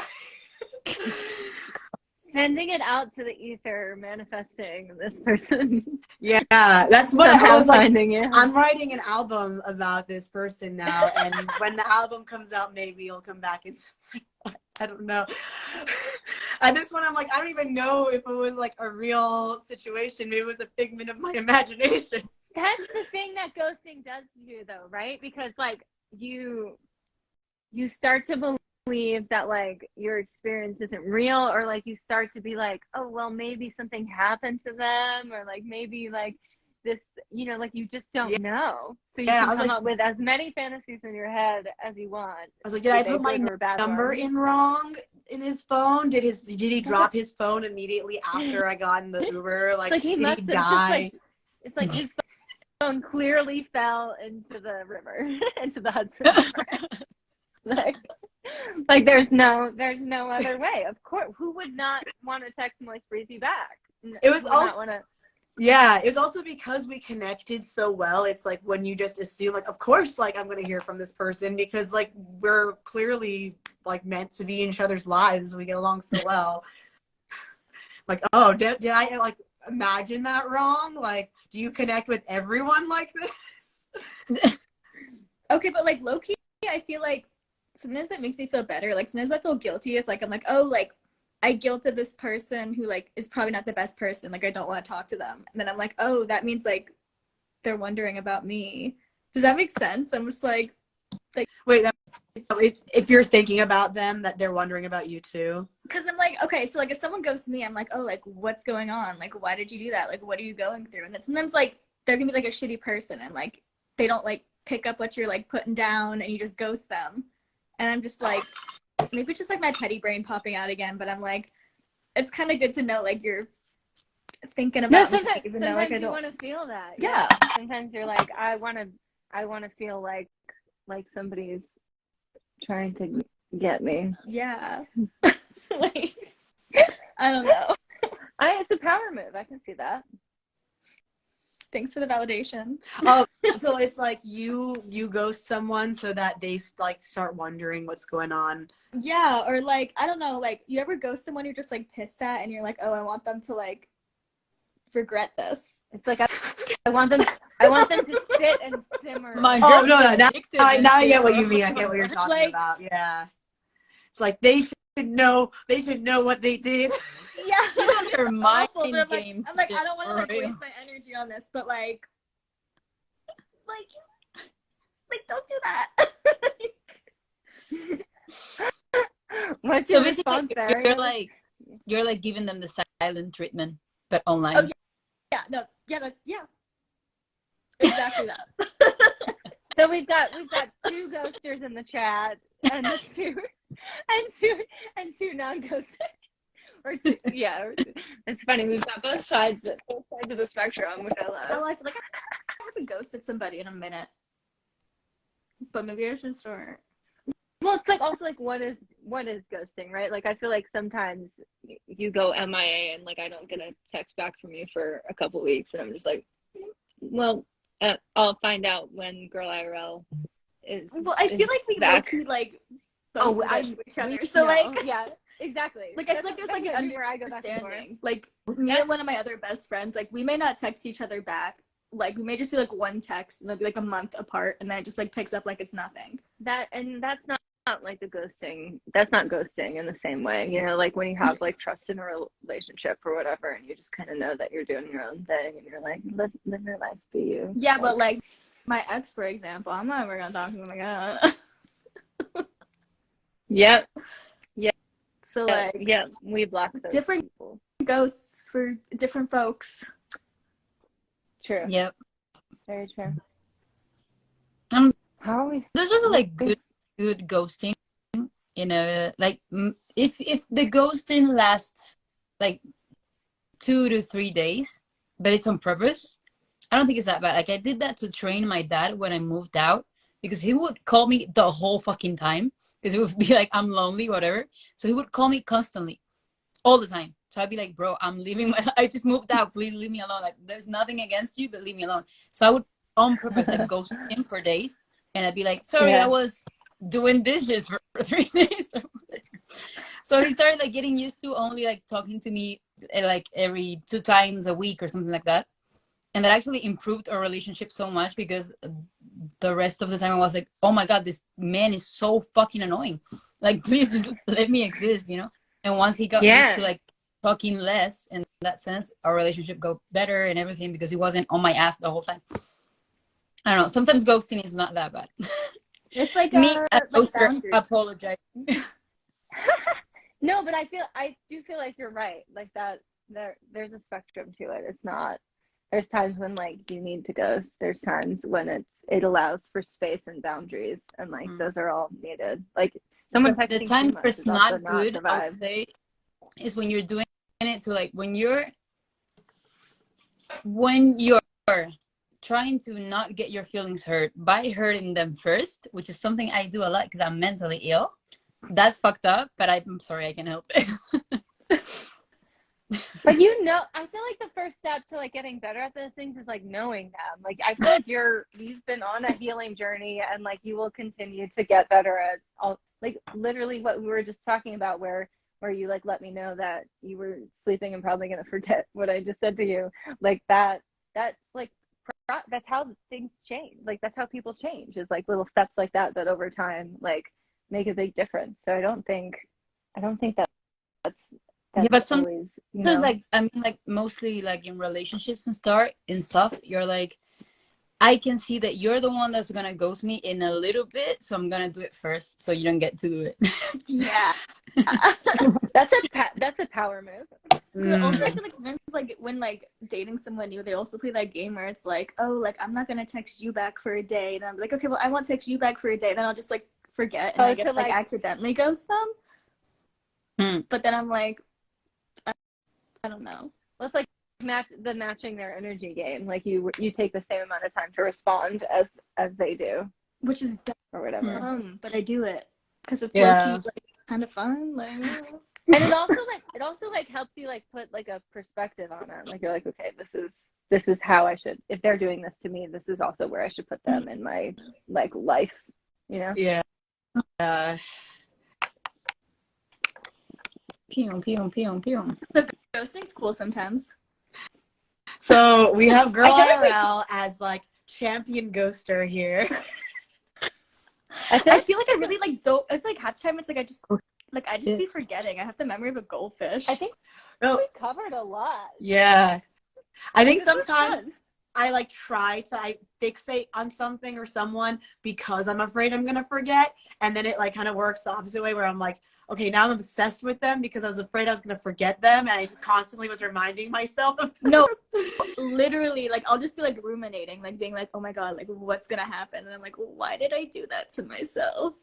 Sending it out to the ether, manifesting this person. Yeah, that's what I was like. Finding it. I'm writing an album about this person now, and when the album comes out, maybe it'll come back. I don't know. At this point, I'm like, I don't even know if it was like a real situation. Maybe it was a figment of my imagination. That's the thing that ghosting does to you, though, right? Because like you start to believe that like your experience isn't real, or like you start to be like, oh well, maybe something happened to them, or like maybe like this, you know, like you just don't know. So you can come up with as many fantasies in your head as you want. I was like, did I put my number in wrong in his phone? Did he drop his phone immediately after I got in the Uber? Like he did must he have die? It's like his phone clearly fell into the river, into the Hudson River. like there's no other way. Of course, who would not want to text Moist Breezy back? It was also it was also because we connected so well. It's like when you just assume like, of course, like I'm gonna hear from this person because like we're clearly like meant to be in each other's lives. We get along so well. Like, oh, did I like imagine that wrong? Like, do you connect with everyone like this? Okay, but like low key, I feel like sometimes that makes me feel better. Like sometimes I feel guilty if like I'm like, oh, like I guilted this person who like is probably not the best person. Like I don't want to talk to them. And then I'm like, oh, that means like they're wondering about me. Does that make sense? I'm just like wait, if you're thinking about them, that they're wondering about you too. Because I'm like, okay, so like if someone goes to me, I'm like, oh, like what's going on? Like why did you do that? Like what are you going through? And then sometimes like they're gonna be like a shitty person and like they don't like pick up what you're like putting down and you just ghost them. And I'm just like, maybe it's just like my petty brain popping out again, but I'm like, it's kind of good to know like you're thinking about me, even though like I don't want to feel that. Yeah. Sometimes you're like, I want to feel like somebody's trying to get me. Yeah. Like I don't know. It's a power move. I can see that. Thanks for the validation. Oh, so it's like you ghost someone so that they like start wondering what's going on. Yeah, or like I don't know, like you ever ghost someone you're just like pissed at and you're like, oh, I want them to like regret this. It's like I want them to sit and simmer. No, now I get what you mean. I get what you're talking like, about. Yeah, it's like they should know what they did. Yeah, she's on her mind games. I'm like, I don't want to like waste my energy on this, but like don't do that. What's your response there? You're like giving them the silent treatment, but online. Oh yeah, exactly that. So we've got two ghosters in the chat, and two non-ghosters. Or two, yeah, it's funny. We've got both sides of the spectrum, which I love. I like I haven't ghosted somebody in a minute, but maybe I should start. Well, it's like also like what is ghosting, right? Like I feel like sometimes you go MIA and like I don't get a text back from you for a couple weeks, and I'm just like, well, I'll find out when Girl IRL is. Well, I feel like we back. Like each other, so like yeah. Exactly. Like I feel like there's like an understanding. Like me and one of my other best friends, like we may not text each other back. Like we may just do like one text and it'll be like a month apart, and then it just like picks up like it's nothing. That's not like the ghosting. That's not ghosting in the same way. You know, like when you have like trust in a relationship or whatever, and you just kind of know that you're doing your own thing, and you're like live your life, be you. Yeah, but like my ex, for example, I'm not ever gonna talk to him again. Yep. So like we block those different people. Ghosts for different folks. True. Yep. Very true. How are we? There's just like good ghosting. You know, like if the ghosting lasts like 2 to 3 days, but it's on purpose, I don't think it's that bad. Like I did that to train my dad when I moved out, because he would call me the whole fucking time. Because it would be like, I'm lonely, whatever. So he would call me constantly, all the time. So I'd be like, bro, I'm leaving I just moved out. Please leave me alone. Like, there's nothing against you, but leave me alone. So I would, on purpose, like, ghost him for days. And I'd be like, sorry, I was doing dishes for 3 days. So he started like getting used to only like talking to me like every 2 times a week or something like that. And that actually improved our relationship so much because the rest of the time I was like, oh my God, this man is so fucking annoying. Like, please just let me exist, you know? And once he got used to like talking less, in that sense, our relationship got better and everything because he wasn't on my ass the whole time. I don't know. Sometimes ghosting is not that bad. It's like me, a like ghoster, apologize. No, but I do feel like you're right. Like that there's a spectrum to it. It's not, there's times when like you need to ghost. There's times when it allows for space and boundaries, and like those are all needed. Like someone texting the time too much it's is also not good, I would say, is when you're doing it to like when you're trying to not get your feelings hurt by hurting them first, which is something I do a lot because I'm mentally ill. That's fucked up, but I'm sorry, I can help it. But you know, I feel like the first step to like getting better at those things is like knowing them. Like I feel like you've been on a healing journey, and like you will continue to get better at all, like literally what we were just talking about, where you like let me know that you were sleeping and probably gonna forget what I just said to you. Like that's like that's how things change. Like that's how people change, is like little steps like that over time like make a big difference. So I don't think that's yeah, but sometimes always, you know. like I mean like mostly like in relationships and stuff, you're like, I can see that you're the one that's gonna ghost me in a little bit, so I'm gonna do it first so you don't get to do it. Yeah. That's a power move. Also, I feel like sometimes, like when like dating someone new, they also play that game where it's like, oh, like I'm not gonna text you back for a day. And I'm like, okay, well, I won't text you back for a day. Then I'll just like forget, and I get like accidentally ghost them. But then I'm like, I don't know. Let's like matching their energy game. Like you take the same amount of time to respond as they do, which is dumb or whatever. but I do it because it's low-key, like kind of fun. Like, and it also like helps you like put like a perspective on it. Like you're like, okay, this is how I should, if they're doing this to me, this is also where I should put them in my like life, you know? Yeah. Pew, pew, pew, pew. So ghosting's cool sometimes. So we have Girl IRL as like champion ghoster here. I feel like I really like don't. I feel like half the time it's like I just be forgetting. I have the memory of a goldfish. I think we covered a lot. Yeah, I think sometimes I like try to I fixate on something or someone because I'm afraid I'm gonna forget, and then it like kind of works the opposite way where I'm like, okay, now I'm obsessed with them because I was afraid I was going to forget them. And I constantly was reminding myself of them. No, literally, like, I'll just be, like, ruminating, like, being like, oh, my God, like, what's going to happen? And I'm like, why did I do that to myself?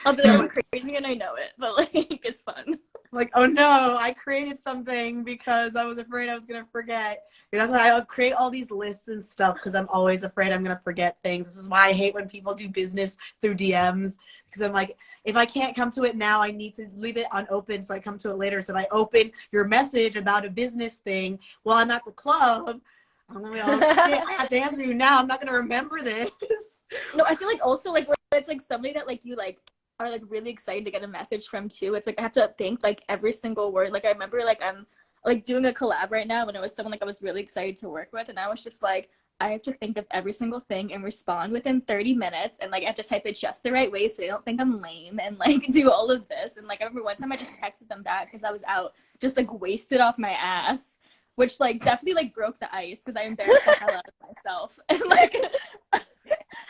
I'll be like, I'm crazy and I know it, but, like, it's fun. Like, oh, no, I created something because I was afraid I was going to forget. That's why I create all these lists and stuff because I'm always afraid I'm going to forget things. This is why I hate when people do business through DMs because I'm like, if I can't come to it now, I need to leave it unopened so I come to it later. So if I open your message about a business thing while I'm at the club, I'm going to be like, oh, shit, I have to answer you now. I'm not going to remember this. No, I feel like also, like, when it's, like, somebody that, like, you, like, are, like, really excited to get a message from, too. It's, like, I have to think, like, every single word. Like, I remember, like, I'm, like, doing a collab right now when it was someone, like, I was really excited to work with. And I was just, like, I have to think of every single thing and respond within 30 minutes. And, like, I have to type it just the right way so they don't think I'm lame and, like, do all of this. And, like, I remember one time I just texted them back because I was out, just, like, wasted off my ass, which, like, definitely, like, broke the ice because I embarrassed the hell out of myself. And, like,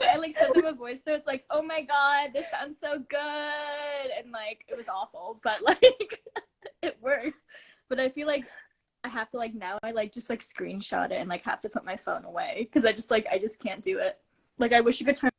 I, like, sent them a voice note. It's like, oh, my God, this sounds so good. And, like, it was awful. But, like, it works. But I feel like I have to, like, now I, like, just, like, screenshot it and, like, have to put my phone away because I just can't do it. Like, I wish you could turn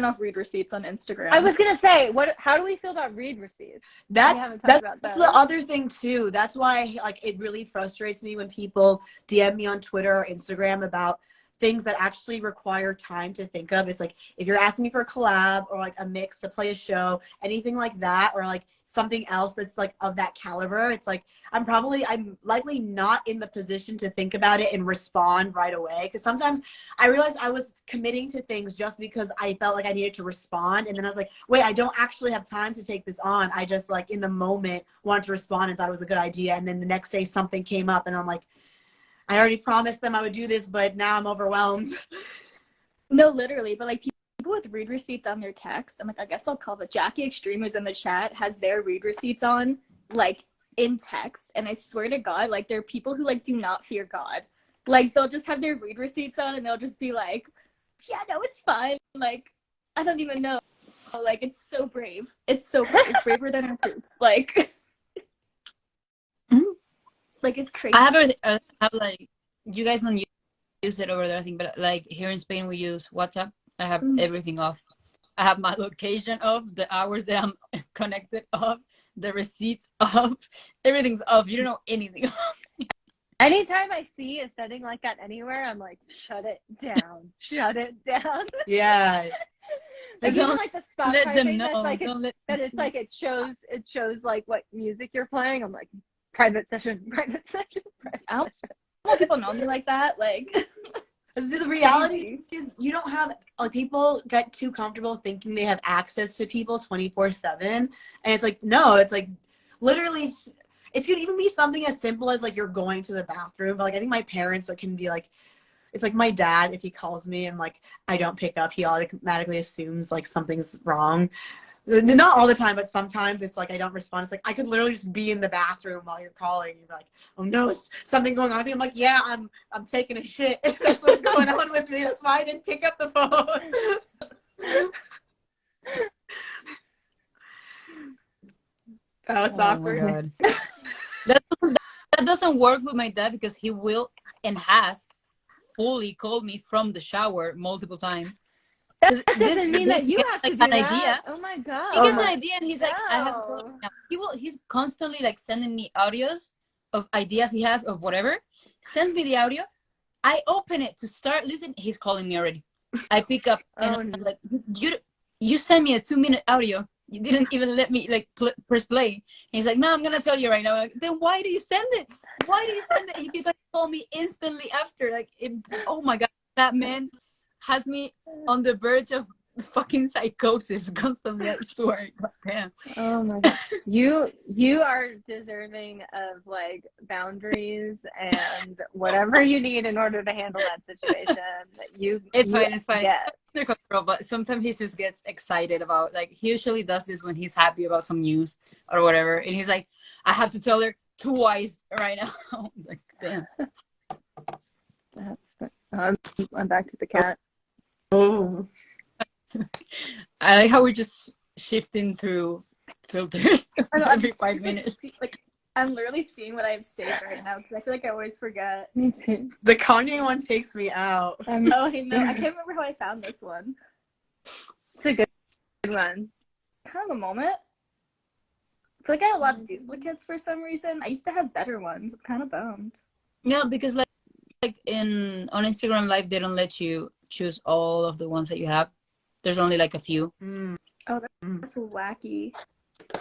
off read receipts on Instagram. I was gonna say, how do we feel about read receipts? That's the other thing too. That's why, like, it really frustrates me when people DM me on Twitter or Instagram about things that actually require time to think of. It's like if you're asking me for a collab or like a mix to play a show, anything like that, or like something else that's like of that caliber, it's like I'm likely not in the position to think about it and respond right away. Because sometimes I realized I was committing to things just because I felt like I needed to respond, and then I was like, wait, I don't actually have time to take this on. I just like in the moment wanted to respond and thought it was a good idea, and then the next day something came up and I'm like, I already promised them I would do this, but now I'm overwhelmed. No, literally, but like people with read receipts on their text, I'm like, I guess I'll call it. Jackie Extreme, who's in the chat, has their read receipts on like in text, and I swear to God, like there are people who like do not fear God. Like they'll just have their read receipts on and they'll just be like, yeah, no, it's fine. Like I don't even know. Like it's so brave. It's so brave. It's braver than our troops. Like, like it's crazy. I have like, you guys don't use it over there, I think, but like here in Spain we use WhatsApp. I have everything off. I have my location off, the hours that I'm connected off, the receipts off, everything's off. You don't know anything. Anytime I see a setting like that anywhere, I'm like, shut it down. Shut it down. Yeah. Like, even like the Spotify thing that's like it shows like what music you're playing. I'm like, private session. I don't want people know me like that. Like, the reality is you don't have, like, people get too comfortable thinking they have access to people 24/7, and it's like, no, it's like literally it could even be something as simple as like you're going to the bathroom. But like I think my parents can be like, it's like my dad, if he calls me and like I don't pick up, he automatically assumes like something's wrong. Not all the time, but sometimes it's like I don't respond. It's like I could literally just be in the bathroom while you're calling. You're like, oh no, is something going on with you? I'm like, yeah, I'm taking a shit. That's what's going on with me. That's why I didn't pick up the phone. Oh, it's awkward. That doesn't work with my dad because he will and has fully called me from the shower multiple times. That doesn't mean that you have to do that. Idea. Oh my God. He gets an idea and he's like, I have to tell him now. He's constantly like sending me audios of ideas he has of whatever. Sends me the audio. I open it to start listening. He's calling me already. I pick up and I'm like, you sent me a 2-minute audio. You didn't even let me like press play. He's like, no, I'm gonna tell you right now. Like, then why do you send it? Why do you send it if you guys call me instantly after? Like, oh my God, that man has me on the verge of fucking psychosis constantly. I swear. God damn. Oh my God. You are deserving of like boundaries and whatever you need in order to handle that situation. It's fine. Get. Under control, but sometimes he just gets excited about, like, he usually does this when he's happy about some news or whatever, and he's like, I have to tell her twice right now. I was like, damn. I'm back to the cat. Oh. I like how we're just shifting through filters every 5 minutes. Like, I'm literally seeing what I have saved right now because I feel like I always forget. Me too. The Kanye one takes me out. Oh, I know. I can't remember how I found this one. It's a good one. Kind of a moment. I feel like I had a lot of duplicates for some reason. I used to have better ones. I'm kind of bummed. Yeah, because like on Instagram Live, they don't let you choose all of the ones that you have. There's only like a few. Oh, that's wacky.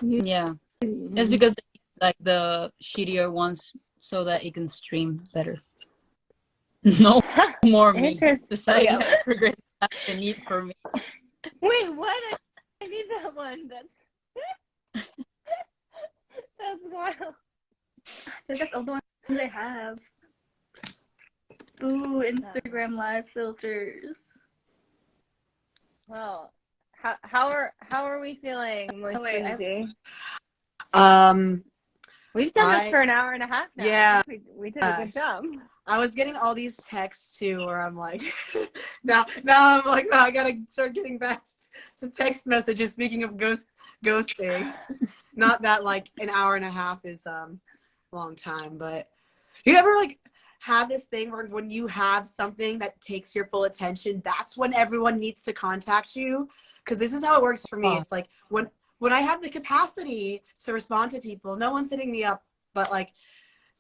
Yeah, it's because they like the shittier ones so that it can stream better. No more me. Society has regret the need for me. Wait, what? I need that one. That's wild. I think that's all the ones I have. Ooh, Instagram Live filters. Well, how are we feeling with Lindsay? We've done this for an hour and a half now. Yeah, we did a good job. I was getting all these texts too, where I'm like, now I'm like, oh, I gotta start getting back to text messages. Speaking of ghosting, not that like an hour and a half is long time, but you ever like have this thing where when you have something that takes your full attention, that's when everyone needs to contact you? Because this is how it works for me. It's like when I have the capacity to respond to people, no one's hitting me up, but like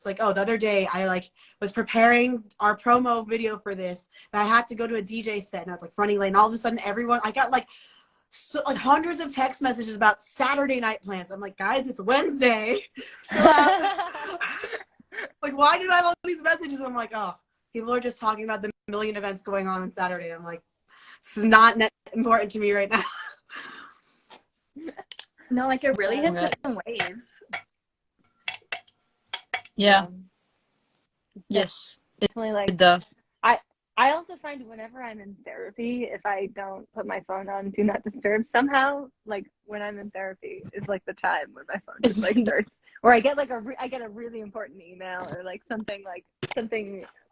It's like, oh, the other day I like was preparing our promo video for this, but I had to go to a DJ set and I was like running late. And all of a sudden, I got like hundreds of text messages about Saturday night plans. I'm like, guys, it's Wednesday. Like, why do I have all these messages? I'm like, oh, people are just talking about the million events going on Saturday. I'm like, this is not important to me right now. No, like it really hits in waves. Yeah. Yes. Definitely like It does. I also find whenever I'm in therapy, if I don't put my phone on do not disturb, somehow like when I'm in therapy is like the time when my phone just like starts, or I get like I get a really important email, or like something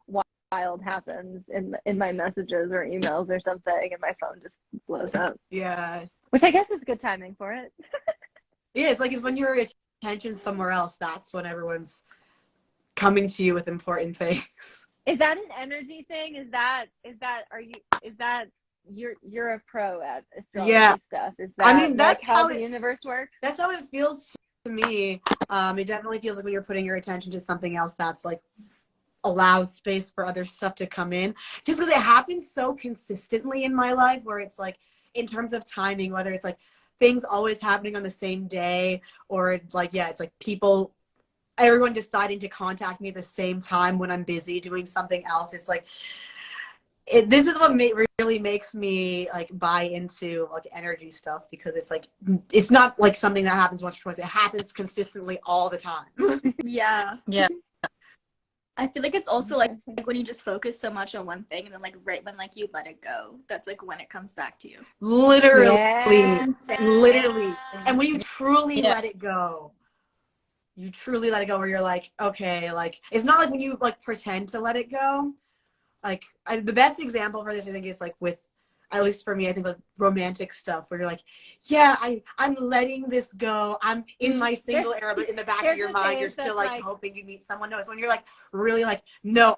wild happens in my messages or emails or something, and my phone just blows up. Yeah. Which I guess is good timing for it. Yeah, it's like it's when your attention's somewhere else, that's when everyone's coming to you with important things. Is that an energy thing? Is that you're a pro at astrology stuff? Is that, I mean, that's like how the universe works? That's how it feels to me. It definitely feels like when you're putting your attention to something else, that's like allows space for other stuff to come in. Just because it happens so consistently in my life, where it's like in terms of timing, whether it's like things always happening on the same day, or like, yeah, it's like everyone deciding to contact me at the same time when I'm busy doing something else. It's like, this is what really makes me like buy into like energy stuff, because it's like, it's not like something that happens once or twice. It happens consistently all the time. Yeah. Yeah. I feel like it's also like when you just focus so much on one thing, and then like right when like you let it go, that's like when it comes back to you. Literally. Yeah. Literally. And when you truly let it go, where you're like, okay, like, it's not like when you like pretend to let it go. Like, the best example for this, I think, is like with, at least for me, I think with romantic stuff, where you're like, yeah, I'm letting this go. I'm in my single era, but in the back of your mind, you're still like hoping you meet someone. No, it's when you're like really like, no,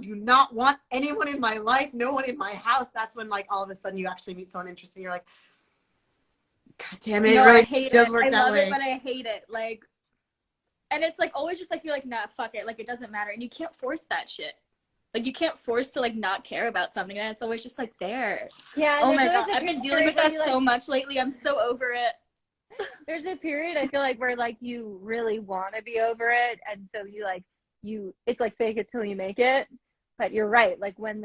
do not want anyone in my life, no one in my house. That's when like all of a sudden you actually meet someone interesting. You're like, God damn it, no, it really I hate does it. work I that love way. it, but I hate it. Like, and it's like always just like, you're like, nah, fuck it. Like, it doesn't matter. And you can't force that shit. Like, you can't force to like not care about something, and it's always just like there. Yeah. Oh my God, I've been dealing with that so much lately. I'm so over it. There's a period I feel like where like you really want to be over it, and so it's like fake it till you make it. But you're right, like when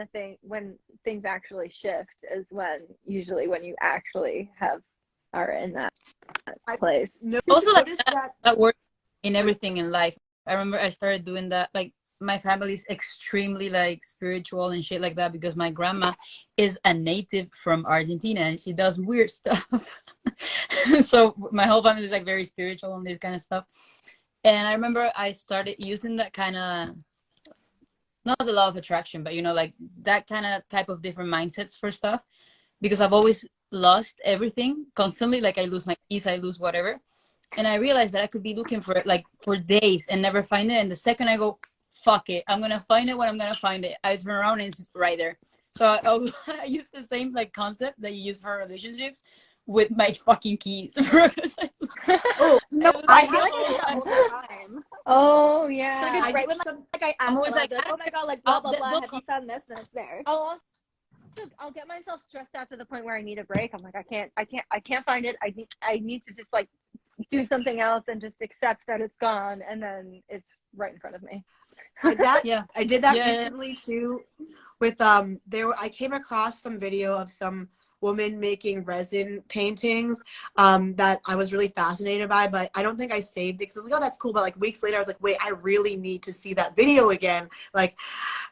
things actually shift is usually when you actually are in that place. Also, like that works in everything in life. I remember I started doing that. Like, my family is extremely like spiritual and shit like that, because my grandma is a native from Argentina and she does weird stuff. So my whole family is like very spiritual and this kind of stuff. And I remember I started using that kind of, not the law of attraction, but like that kind of type of different mindsets for stuff, because I've always lost everything constantly. Like, I lose my keys, I lose whatever. And I realized that I could be looking for it like for days and never find it. And the second I go, fuck it, I'm gonna find it when I'm gonna find it, I turn around and it's right there. So I use the same like concept that you use for relationships with my fucking keys. Oh no, I feel like I do that all the time. Oh yeah. Like, it's right when like I ask, always like, oh my God, like blah blah blah, have you found this? And it's there. I'll get myself stressed out to the point where I need a break. I'm like, I can't find it. I need to just like do something else and just accept that it's gone, and then it's right in front of me. I did that recently too. With I came across some video of some woman making resin paintings that I was really fascinated by, but I don't think I saved it because I was like, oh, that's cool. But like weeks later, I was like, wait, I really need to see that video again. Like,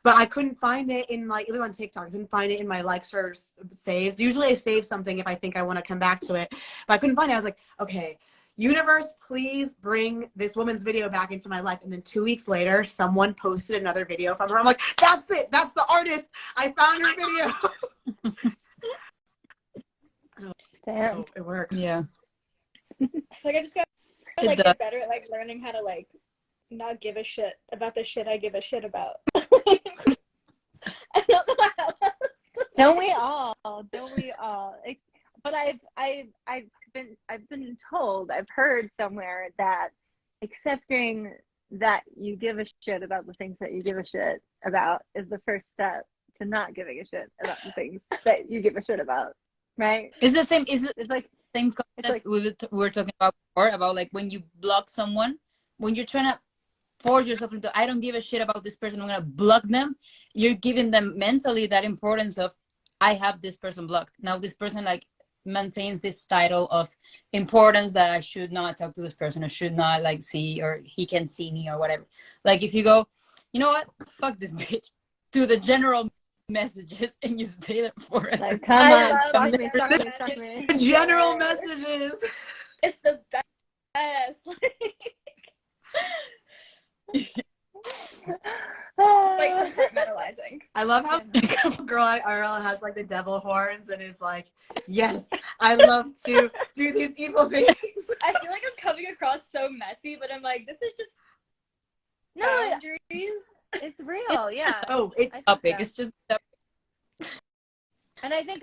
but I couldn't find it in like, it was on TikTok. I couldn't find it in my likes or saves. Usually I save something if I think I want to come back to it, but I couldn't find it. I was like, okay, universe, please bring this woman's video back into my life. And then 2 weeks later, someone posted another video from her. I'm like, that's it. That's the artist. I found her video. Damn. It works. Yeah. I feel like I just got to like get better at like learning how to like not give a shit about the shit I give a shit about. I don't know how else. Don't we all? But I've been told, I've heard somewhere that accepting that you give a shit about the things that you give a shit about is the first step to not giving a shit about the things that you give a shit about, right? It's the same. It's It's like same concept we were talking about before, about like when you block someone, when you're trying to force yourself into, I don't give a shit about this person, I'm gonna block them. You're giving them mentally that importance of, I have this person blocked. Now this person like maintains this title of importance that I should not talk to this person, I should not like see, or he can see me or whatever. Like if you go, you know what, fuck this bitch, to the general messages, and you stay there for it. Like, come I on, love suck me, suck me, suck me. The general messages. It's the best. Like compartmentalizing. I love how girl IRL has like the devil horns and is like, yes, I love to do these evil things. I feel like I'm coming across so messy, but I'm like, this is just No, boundaries. it's real, yeah. Oh, it's I Topic. think It's just And I think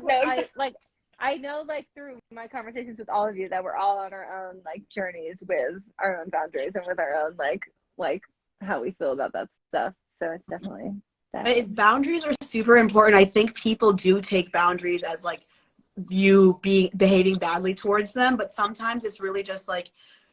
No, I know like through my conversations with all of you that we're all on our own like journeys with our own boundaries and with our own like how we feel about that stuff. So it's definitely that. But boundaries are super important. I think people do take boundaries as like you behaving badly towards them, but sometimes it's really just like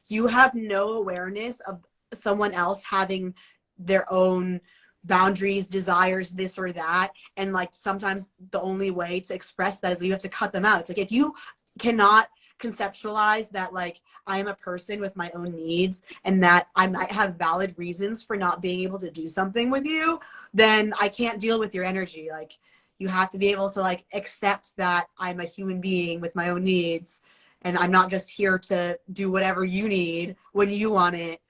you have no awareness of someone else having their own boundaries, desires, this or that, and like sometimes the only way to express that is you have to cut them out. It's like if you cannot conceptualize that like I am a person with my own needs and that I might have valid reasons for not being able to do something with you, then I can't deal with your energy. Like you have to be able to like accept that I'm a human being with my own needs and I'm not just here to do whatever you need when you want it.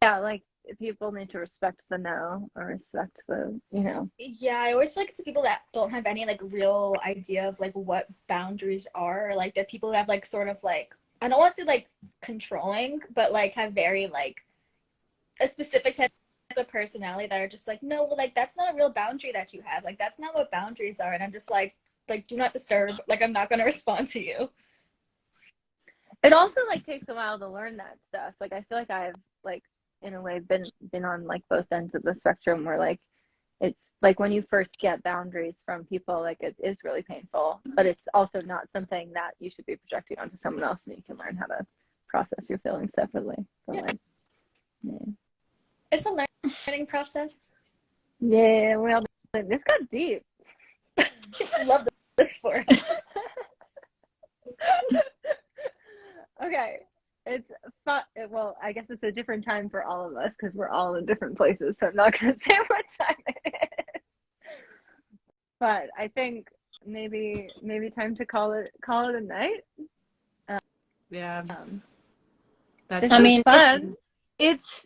Yeah, like people need to respect the no or respect the, you know. Yeah, I always feel like it's the people that don't have any like real idea of like what boundaries are, or like that people have like sort of like, I don't want to say like controlling, but like have very like a specific type of personality that are just like, no, well, like that's not a real boundary that you have. Like that's not what boundaries are. And I'm just like do not disturb. Like I'm not gonna respond to you. It also like takes a while to learn that stuff. Like I feel like I've like in a way been on like both ends of the spectrum where like it's like when you first get boundaries from people, like it is really painful, but it's also not something that you should be projecting onto someone else, and you can learn how to process your feelings separately. So like, yeah. It's a learning process. Yeah, well, this got deep. I love this for us. Okay. It's fun. Well, I guess it's a different time for all of us because we're all in different places. So I'm not going to say what time it is. But I think maybe time to call it a night. Yeah. This I was mean, fun. it's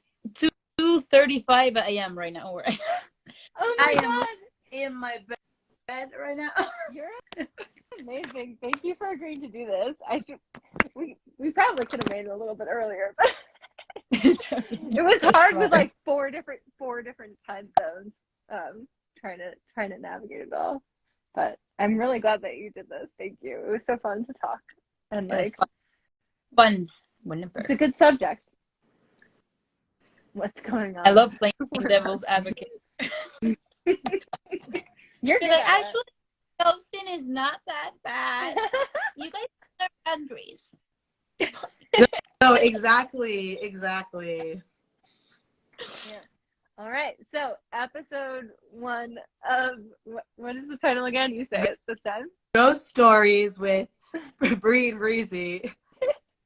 2:35 a.m. right now. Where Oh my I am God. in my bed right now. You're amazing. Thank you for agreeing to do this. We probably could have made it a little bit earlier, but it was hard with like four different time zones. Trying to navigate it all. But I'm really glad that you did this. Thank you. It was so fun to talk. And like fun. Whenever. It's a good subject. What's going on? I love playing devil's advocate. You're like, actually, ghosting is not that bad. You guys have boundaries. No, exactly. Yeah. All right. So, episode 1 of what is the title again? You say it this time. Ghost Stories with Bree and Breezy.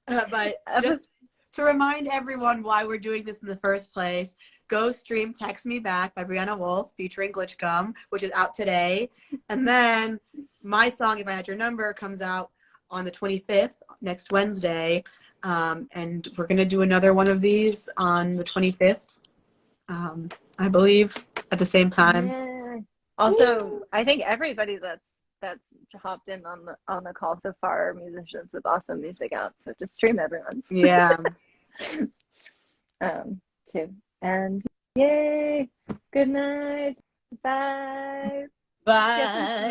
But just to remind everyone why we're doing this in the first place, go stream Text Me Back by Brianna Wolf featuring Glitch Gum, which is out today. And then my song, If I Had Your Number, comes out on the 25th, next Wednesday. And we're going to do another one of these on the 25th, I believe, at the same time. Yeah. Also, I think everybody that's hopped in on the call so far are musicians with awesome music out. So just stream everyone. Yeah. Too. And yay! Good night. Bye. Bye.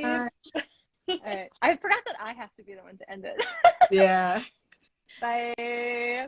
All right. I forgot that I have to be the one to end it. Yeah. Bye.